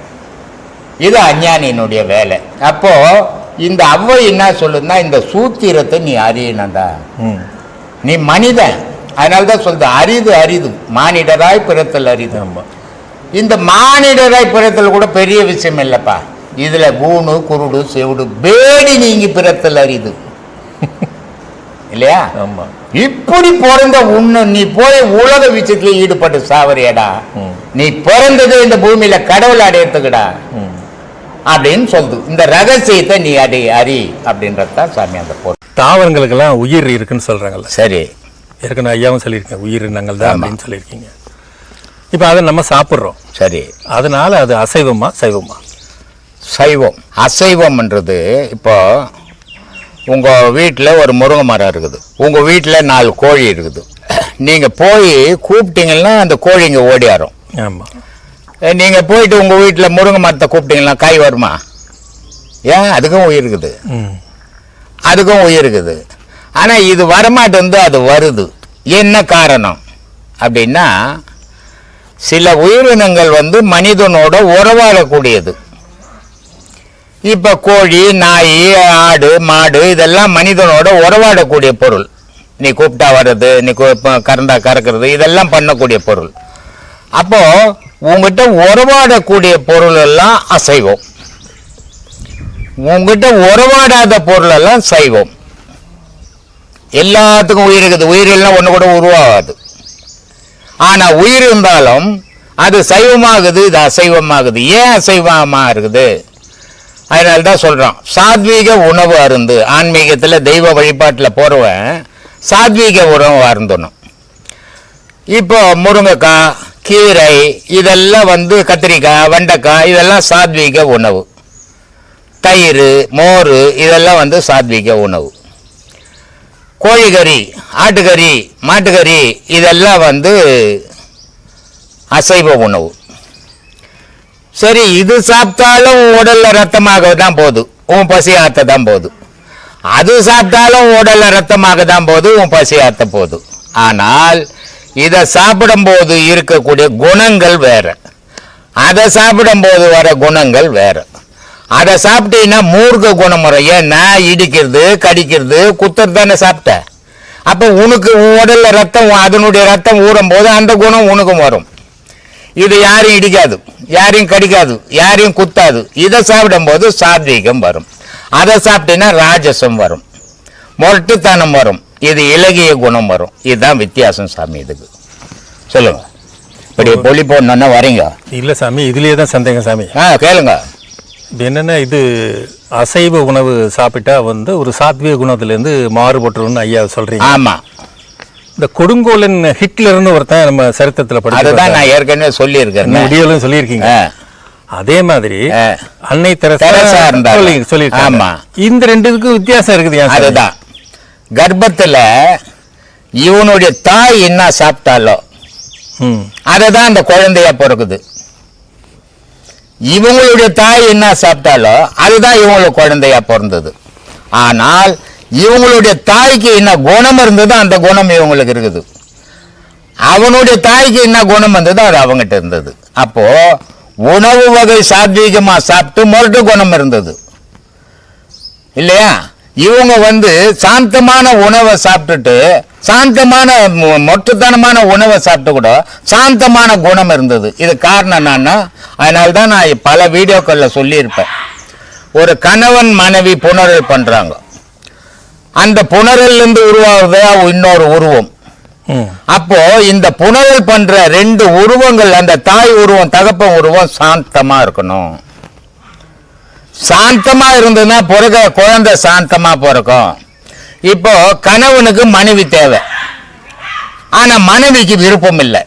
Speaker 1: இது அஞ்ஞானியினுடைய வேலை. அப்போ இந்த அவ்வை என்ன சொல்லுன்னா, இந்த சூத்திரத்தை நீ அறியணும்டா. நீ மனிதன், அதனால்தான் சொல்றது அரிது மானிடராய் பிறத்தல் அரிது. இந்த மானிடராய் பிறத்தல் கூட பெரிய விஷயம் இல்லப்பா. இதுல கூணு குருடு செவிடு பேடி நீங்கி பிறத்தல் அரிது. இல்லையா?
Speaker 5: ஆமா.
Speaker 1: இப்படி பிறந்த உன்னை நீ போய் உலக விஷயத்துல ஈடுபட்டு சாவறியடா. நீ பிறந்தது இந்த பூமியில கடவுள் அடையறதுக்குடா அப்படின்னு சொல்லுது. இந்த ரகசியத்தை நீ அறி அப்படின்றதுதான் சாமி அந்த பொருள்.
Speaker 5: தாவரங்களுக்கெல்லாம் உயிர் இருக்குன்னு சொல்றாங்கல்ல.
Speaker 1: சரி,
Speaker 5: ஏற்கனவே ஐயாவும் சொல்லியிருக்கேன், உயிரினங்கள் தான் அப்படின்னு சொல்லியிருக்கீங்க. இப்போ அதை நம்ம சாப்பிட்றோம்.
Speaker 1: சரி,
Speaker 5: அதனால அது அசைவமா சைவமா?
Speaker 1: சைவம். அசைவம்ன்றது இப்போ உங்கள் வீட்டில் ஒரு முருங்கை மரம் இருக்குது, உங்கள் வீட்டில் 4 கோழி இருக்குது. நீங்கள் போய் கூப்பிட்டீங்கன்னா அந்த கோழிங்க ஓடியாரும்.
Speaker 5: ஆமாம்.
Speaker 1: நீங்கள் போயிட்டு உங்கள் வீட்டில் முருங்கை மரத்தை கூப்பிட்டீங்கன்னா காய் வருமா? ஏன்? அதுக்கும் உயிர் இருக்குது, அதுக்கும் உயிர் இருக்குது. ஆனால் இது வரமாட்டேந்து, அது வருது. என்ன காரணம் அப்படின்னா, சில உயிரினங்கள் வந்து மனிதனோட உறவாடக்கூடியது. இப்போ கோழி, நாய், ஆடு, மாடு இதெல்லாம் மனிதனோட உறவாடக்கூடிய பொருள். நீ கூப்பிட்டா வர்றது, நீ கறந்தா கறக்கிறது, இதெல்லாம் பண்ணக்கூடிய பொருள். அப்போ உங்ககிட்ட உறவாடக்கூடிய பொருள் எல்லாம் அசைவம், உங்ககிட்ட உறவாடாத பொருள் எல்லாம் சைவம். எல்லாத்துக்கும் உயிர் இருக்குது, உயிரெல்லாம் ஒன்று கூட உருவாகாது. ஆனால் உயிர் இருந்தாலும் அது சைவமாகுது, இது அசைவமாகுது. ஏன் அசைவமாக இருக்குது? அதனால தான் சொல்கிறோம், சாத்வீக உணவு அருந்து. ஆன்மீகத்தில் தெய்வ வழிபாட்டில் போகிறவன் சாத்வீக உணவு அருந்தணும். இப்போ முருங்கைக்காய், கீரை இதெல்லாம் வந்து கத்திரிக்காய், வெண்டைக்காய் இதெல்லாம் சாத்வீக உணவு. தயிர், மோர் இதெல்லாம் வந்து சாத்வீக உணவு. கோழிக்கறி, ஆட்டுக்கறி, மாட்டுக்கறி இதெல்லாம் வந்து அசைவ உணவு. சரி, இது சாப்பிட்டாலும் உடல்ல ரத்தமாக தான் போகுது, உன் பசி ஆத்த தான் போகுது. அது சாப்பிட்டாலும் உடல்ல ரத்தமாக தான் போகுது, உன் பசி ஆத்த போகுது. ஆனால் இதை சாப்பிடும்போது இருக்கக்கூடிய குணங்கள் வேற, அதை சாப்பிடும்போது வர குணங்கள் வேற. அதை சாப்பிட்டீங்கன்னா மூர்க்க குணம் வரும். ஏன்னா இடிக்கிறது, கடிக்கிறது, குத்துறது தானே சாப்பிட்ட. அப்போ உனக்கு உடல்ல ரத்தம், அதனுடைய ரத்தம் ஊறும் போது அந்த குணம் உனக்கும் வரும். இது யாரையும் இடிக்காது, யாரையும் கடிக்காது, யாரையும் குத்தாது. இதை சாப்பிடும்போது சாத்வீகம் வரும். அதை சாப்பிட்டீங்கன்னா ராஜசம் வரும், மொரட்டுத்தனம் வரும், இது இலகிய குணம் வரும். இதுதான் வித்தியாசம் சாமி. இதுக்கு சொல்லுங்க. இப்படி பொலி போடணுன்னா வரீங்க?
Speaker 5: இல்லை சாமி, இதுலேயே தான் சந்தேகம் சாமி.
Speaker 1: கேளுங்க.
Speaker 5: இது என்னென்னா, இது அசைவ உணவு சாப்பிட்டா வந்து ஒரு சாத்வீக குணத்துலேருந்து மாறுபட்டுருன்னு ஐயா சொல்கிறீங்க.
Speaker 1: ஆமாம்.
Speaker 5: இந்த கொடுங்கோலன் ஹிட்லர்னு ஒருத்தன் நம்ம சரித்திரத்தில்
Speaker 1: அதுதான் நான் ஏற்கனவே சொல்லியிருக்கேன்,
Speaker 5: வீடியோலும் சொல்லியிருக்கீங்க. அதே மாதிரி அன்னை தெரசா சொல்லியிருக்காங்க.
Speaker 1: ஆமாம்.
Speaker 5: இந்த ரெண்டுக்கும் வித்தியாசம் இருக்குது.
Speaker 1: அதுதான், கர்ப்பத்தில் இவனுடைய தாய் என்ன சாப்பிட்டாலோ அதை தான் அந்த குழந்தையா பிறக்குது. இவங்களுடைய தாய் என்ன சாப்பிட்டாலோ அதுதான் இவங்களுக்கு குழந்தையா பிறந்தது. ஆனால் இவங்களுடைய தாய்க்கு என்ன குணம் இருந்ததோ அந்த குணம் இவங்களுக்கு இருக்குது. அவனுடைய தாய்க்கு என்ன குணம் இருந்ததோ அது அவங்ககிட்ட இருந்தது. அப்போ உணவு வகை சாத்வீகமா சாப்பிட்டு மொரட்டு குணம் இருந்தது இல்லையா? இவங்க வந்து சாந்தமான உணவை சாப்பிட்டுட்டு, சாந்தமான மொட்டுத்தனமான உணவை சாப்பிட்டு கூட சாந்தமான குணம் இருந்தது. இது காரணம் என்னன்னா, அதனால்தான் நான் பல வீடியோக்களில் சொல்லியிருப்பேன், ஒரு கணவன் மனைவி புணரல் பண்றாங்க, அந்த புணரல்லிருந்து உருவாகுது இன்னொரு உருவம். அப்போ இந்த புணரல் பண்ற 2 உருவங்கள், அந்த தாய் உருவம், தகப்பன் உருவம் சாந்தமா இருக்கணும். சாந்தமா இருந்ததுன்னா பிறகு குழந்தை சாந்தமா பிறக்கும். இப்போ கணவனுக்கு மனைவி தேவை, ஆனா மனைவிக்கு விருப்பம் இல்லை.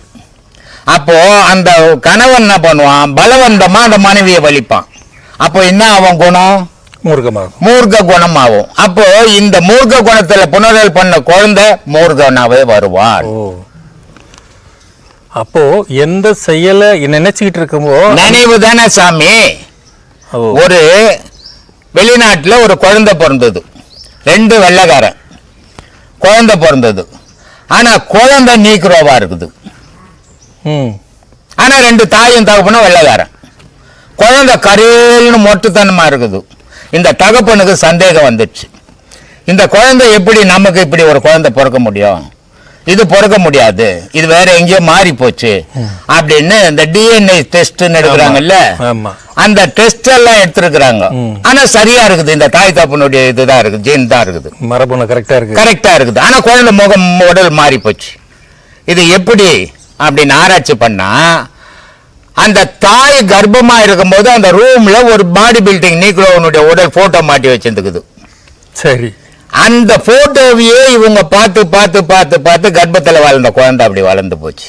Speaker 1: அப்போ அந்த கணவன் என்ன பண்ணுவான், பலவந்தமா அந்த மனைவியை வலிப்பான். அப்போ என்ன ஆகும்? குணம் மூர்க்க குணம் ஆகும். அப்போ இந்த மூர்க்க குணத்துல புனரல் பண்ண குழந்தை மூர்க்கனாவே வருவான்.
Speaker 5: அப்போ எந்த செயலை நினைச்சுக்கிட்டு இருக்கும்போ
Speaker 1: நினைவு தானே சாமி. ஒரு வெளிநாட்டில் ஒரு குழந்தை பிறந்தது, 2 வெள்ளைக்காரன் குழந்தை பிறந்தது. ஆனா குழந்தை நீக்ரோவா இருக்குது. ஆனா 2 தாயும் தகப்பனும் வெள்ளைக்காரன். குழந்தை கரேல்னு மொட்டுத்தனமா இருக்குது. இந்த தகப்பனுக்கு சந்தேகம் வந்துடுச்சு, இந்த குழந்தை எப்படி நமக்கு இப்படி ஒரு குழந்தை பிறக்க முடியும்? இது பிறக்க முடியாது, இது வேற எங்கேயோ மாறி போச்சு அப்படின்னு இந்த டிஎன்ஏ டெஸ்ட் எடுக்கிறாங்கல்ல,
Speaker 5: ஆமா.
Speaker 1: அந்த டெஸ்ட் எல்லாம் எடுத்திருக்கிறாங்க. ஆனா சரியா இருக்குது, இந்த தாய் தகப்பனுடைய இதுதான் இருக்குது, ஜீன் தான் இருக்குது,
Speaker 5: மரபணு கரெக்டா இருக்குது.
Speaker 1: ஆனா குழந்தை முகம் உடல் மாறி போச்சு. இது எப்படி அப்படின்னு ஆராய்ச்சி பண்ணா, அந்த தாய் கர்ப்பமா இருக்கும்போது அந்த ரூம்ல ஒரு பாடி பில்டிங் நீக்ரோவனுடைய உடல் போட்டோ மாட்டி வச்சிருந்துக்குது.
Speaker 5: சரி.
Speaker 1: அந்த போட்டோவையே இவங்க பார்த்து பார்த்து பார்த்து பார்த்து கர்ப்பத்தில் வளர்ந்த குழந்தை அப்படி வளர்ந்து போச்சு.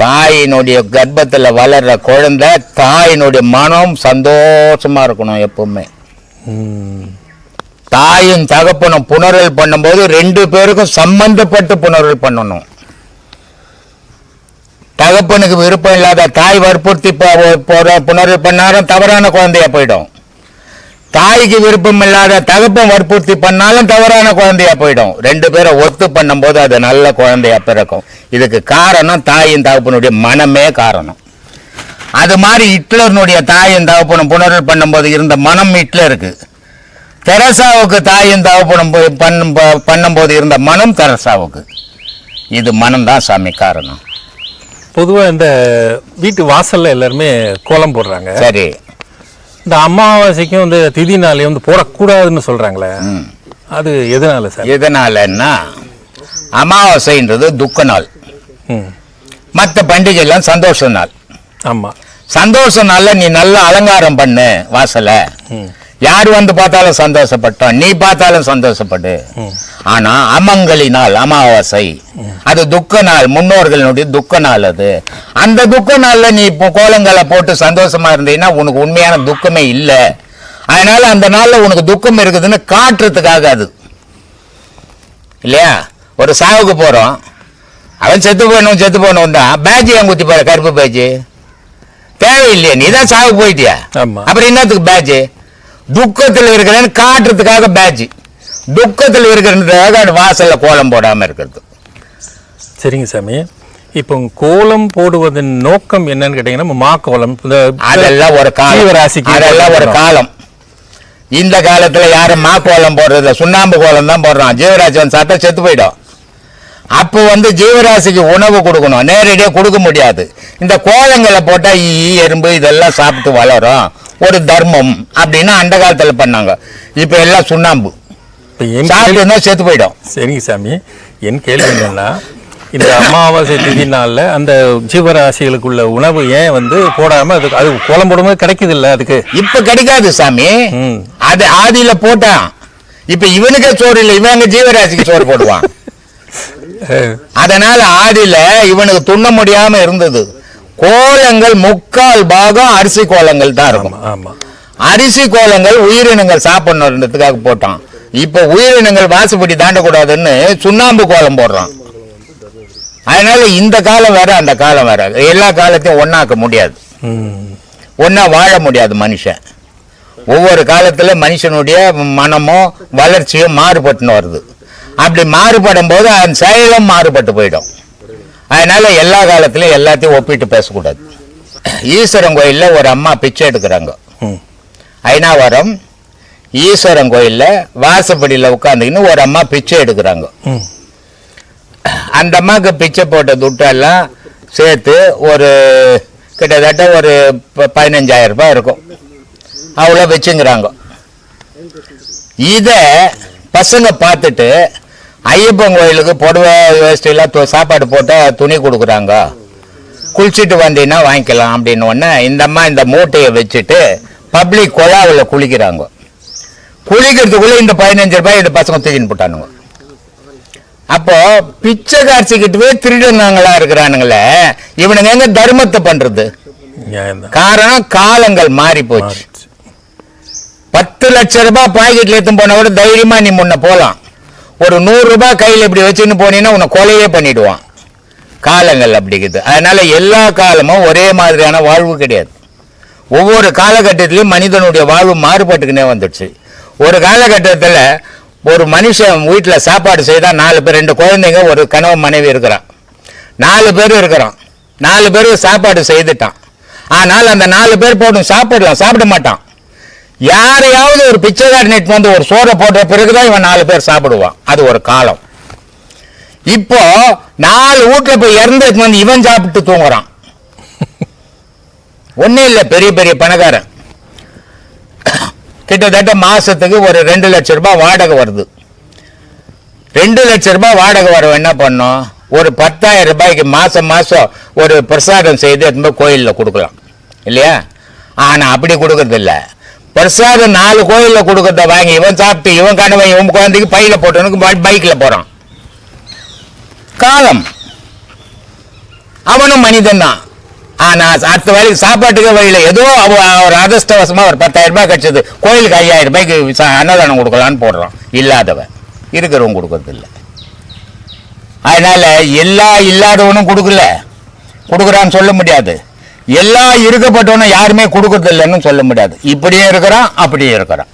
Speaker 1: தாயினுடைய கர்ப்பத்தில் வளர்ற குழந்தை, தாயினுடைய மனம் சந்தோஷமா இருக்கணும் எப்பவுமே. தாயும் தகப்பனும் புணரல் பண்ணும்போது 2 பேருக்கும் சம்பந்தப்பட்டு புணரல் பண்ணணும். தகப்பனுக்கு விருப்பம் இல்லாத தாய் வற்புறுத்தி புணரல் பண்ணாலும் தவறான குழந்தையா போயிடும். தாய்க்கு விருப்பம் இல்லாத தகப்பன் வற்புறுத்தி பண்ணாலும் தவறான குழந்தையா போயிடும். 2 பேரை ஒத்து பண்ணும்போது அது நல்ல குழந்தையா பிறக்கும். இதுக்கு காரணம் தாயின் தகப்பனுடைய மனமே காரணம். அது மாதிரி ஹிட்லருடைய தாயின் தகப்பனும் புணரல் பண்ணும்போது இருந்த மனம் ஹிட்லருக்கு, தெரசாவுக்கு தாயின் தகப்பனும் பண்ணும்போது இருந்த மனம் தெரசாவுக்கு. இது மனம்தான் சாமி காரணம்.
Speaker 5: பொதுவா இந்த வீட்டு வாசல்ல எல்லாருமே கோலம் போடுறாங்க.
Speaker 1: சரி.
Speaker 5: இந்த அமாவாசைக்கும் இந்த திதி நாளையும் வந்து போடக்கூடாதுன்னு சொல்றாங்களே, அது எதனால சார்?
Speaker 1: எதனாலன்னா, அமாவாசைன்றது துக்க நாள், மற்ற பண்டிகை எல்லாம் சந்தோஷ நாள்.
Speaker 5: ஆமா.
Speaker 1: சந்தோஷ நாள்ல நீ நல்லா அலங்காரம் பண்ணு வாசல, யார் வந்து பார்த்தாலும் சந்தோஷப்பட்டோம், நீ பார்த்தாலும் சந்தோஷப்படு. ஆனா அமங்கலி நாள் அமாவாசை, அது துக்க நாள், முன்னோர்களுடைய துக்க நாள். அது அந்த துக்க நாள்ல நீ இப்போ கோலங்களை போட்டு சந்தோஷமா இருந்தீங்கன்னா உனக்கு உண்மையான துக்கமே இல்லை. அதனால அந்த நாள்ல உனக்கு துக்கம் இருக்குதுன்னு காட்டுறதுக்காக அது இல்லையா. ஒரு சாவுக்கு போறோம், அவன் செத்து போனவன் தான் பேஜ் ஏன் குத்தி போற, கருப்பு பேஜ் தேவையில்லையா, நீ தான் சாவுக்கு போயிட்டியா, அப்புறம் என்னத்துக்கு பேஜ்? துக்கத்தில் இருக்கிறேன்னு காட்டுறதுக்காக பேஜ், துக்கத்தில் இருக்கிறதுக்காக வாசல்ல கோலம் போடாம இருக்கிறது.
Speaker 5: சரிங்க சாமி. இப்போ கோலம் போடுவதன் நோக்கம் என்னன்னு கேட்டீங்கன்னா, மா கோலம்
Speaker 1: அதெல்லாம் ஒரு காலம், அதெல்லாம் ஒரு காலம். இந்த காலத்துல யாரும் மா கோலம் போடுறதில்ல, சுண்ணாம்பு கோலம் தான் போடுறான். ஜீவராசி வந்து சாப்பிட்டா செத்து போயிடும். அப்போ வந்து ஜீவராசிக்கு உணவு கொடுக்கணும், நேரடியாக கொடுக்க முடியாது. இந்த கோலங்களை போட்டா எறும்பு இதெல்லாம் சாப்பிட்டு வளரும், ஒரு தர்மம் அப்படின்னு அந்த காலத்துல பண்ணாங்க. இப்ப எல்லாம் சுண்ணாம்பு செத்து போயிடும்.
Speaker 5: சரிங்க சாமி, என் கேள்வி என்னன்னா, இந்த அமாவாசை திதி நாள்ல அந்த ஜீவராசிகளுக்குள்ள உணவு ஏன் வந்து போடாம அது கோலம் போடும்போது கிடைக்குது இல்ல? அதுக்கு
Speaker 1: இப்ப கிடைக்காது சாமி, அது ஆதியில போட்டான். இப்ப இவனுக்கே சோறு இல்லை, இவன் ஜீவராசிக்கு சோறு போடுவான். அதனால ஆதியில இவனுக்கு துண்ண முடியாம இருந்தது. கோலங்கள் 3/4 பாகம் அரிசி கோலங்கள் தான் இருக்கும். அரிசி கோலங்கள் உயிரினங்கள் சாப்பிடணுன்றதுக்காக போட்டான். இப்ப உயிரினங்கள் வாசுபடி தாண்டக்கூடாதுன்னு சுண்ணாம்பு கோலம் போடுறான். அதனால இந்த காலம் வேற அந்த காலம் வேற, எல்லா காலத்தையும் ஒன்னாக்க முடியாது, ஒன்னா வாழ முடியாது மனுஷன். ஒவ்வொரு காலத்துல மனுஷனுடைய மனமும் வளர்ச்சியும் மாறுபட்டுன்னு வருது. அப்படி மாறுபடும் போது அந்த செயலும் மாறுபட்டு போயிடும். அதனால எல்லா காலத்திலும் எல்லாத்தையும் ஒப்பிட்டு பேசக்கூடாது. ஈஸ்வரன் கோயில்ல ஒரு அம்மா பிச்சை எடுக்கிறாங்க. ஐநாவரம் ஈஸ்வரன் கோயில்ல வாசப்படியில உட்காந்துக்கின்னு ஒரு அம்மா பிச்சை எடுக்கிறாங்க. அந்த அம்மாவுக்கு பிச்சை போட்ட துட்டெல்லாம் சேர்த்து ஒரு கிட்டத்தட்ட ஒரு 15,000 ரூபாய் இருக்கும். அவ்வளோ வச்சுங்கிறாங்க. இத பசங்க பார்த்துட்டு ஐயப்பன் கோயிலுக்கு புடவை வேஷ்டிலாம் சாப்பாடு போட்டால் துணி கொடுக்குறாங்க, குளிச்சுட்டு வந்தீங்கன்னா வாங்கிக்கலாம் அப்படின்னு ஒன்று இந்த அம்மா இந்த மூட்டையை வச்சுட்டு பப்ளிக் கொலாவில் குளிக்கிறாங்க. குளிக்கிறதுக்குள்ளே இந்த 15 ரூபாய் இந்த பசங்க தூக்கின்னு போட்டானுங்க. அப்போ பிச்சை காட்சிக்கிட்டவே திருடனாங்களா இருக்கிறானுங்களே, இவனுங்க எங்க தர்மத்தை பண்றது? காரணம் காலங்கள் மாறி போச்சு. 10 லட்சம் ரூபாய் பாக்கெட்ல எடுத்து போன விட தைரியமா நீ முன்ன போலாம். ஒரு 100 ரூபாய் கையில் இப்படி வச்சுன்னு போனீங்கன்னா உன்னை கொலையே பண்ணிடுவான். காலங்கள் அப்படிங்குது. அதனால எல்லா காலமும் ஒரே மாதிரியான வாழ்வு கிடையாது. ஒவ்வொரு காலகட்டத்திலையும் மனிதனுடைய வாழ்வு மாறுபட்டுக்குன்னே வந்துடுச்சு. ஒரு காலகட்டத்தில் ஒரு மனுஷன் வீட்டில் சாப்பாடு செய்தால் 4 பேர், 2 குழந்தைங்க, ஒரு கணவன் மனைவி இருக்கிறான், 4 பேர் இருக்கிறான். 4 பேருக்கு சாப்பாடு செய்துட்டான். ஆனால் அந்த 4 பேர் போட்டும் சாப்பிடலாம், சாப்பிட மாட்டான். யாரையாவது ஒரு பிச்சைக்காரன் நெட் வந்து ஒரு சோறை போட்ட பிறகுதான் இவன் 4 பேர் சாப்பிடுவான். அது ஒரு காலம். இப்போ 4 வீட்டுல போய் இறந்துட்டு வந்து இவன் சாப்பிட்டு தூங்குறான். ஒன்னும் இல்லை, பெரிய பெரிய பணக்காரன் கிட்டத்தட்ட மாசத்துக்கு ஒரு 2 லட்சம் ரூபாய் வாடகை வருது. 2 லட்சம் ரூபாய் வாடகை வர என்ன பண்ணும், ஒரு 10,000 ரூபாய்க்கு மாசம் ஒரு பிரசாதம் செய்து எடுத்து கோயிலில் கொடுக்கலாம் இல்லையா? ஆனா அப்படி கொடுக்கறது இல்லை. பிரசாதம் 4 கோயிலில் கொடுக்கறத வாங்கி இவன் சாப்பிட்டு இவன் கணவன் இவன் குழந்தைக்கு பையில போட்டவனுக்கு பைக்ல போறான். காலம். அவனும் மனிதன் தான். ஆனா அடுத்த வேலைக்கு சாப்பாட்டுக்கு வழியில ஏதோ ஒரு அதிர்ஷ்டவசமா ஒரு 10,000 ரூபாய் கிடைச்சது, கோயிலுக்கு 5,000 ரூபாய்க்கு அன்னதானம் கொடுக்கலான்னு போடுறான். இல்லாதவன் இருக்கிறவன் கொடுக்கறது இல்லை. அதனால இல்லாதவனும் கொடுக்குறான்னு சொல்ல முடியாது. இருக்கப்பட்டவனும் யாருமே கொடுக்கறது இல்லைன்னு சொல்ல முடியாது. இப்படியே இருக்கிறான், அப்படியே இருக்கிறான்.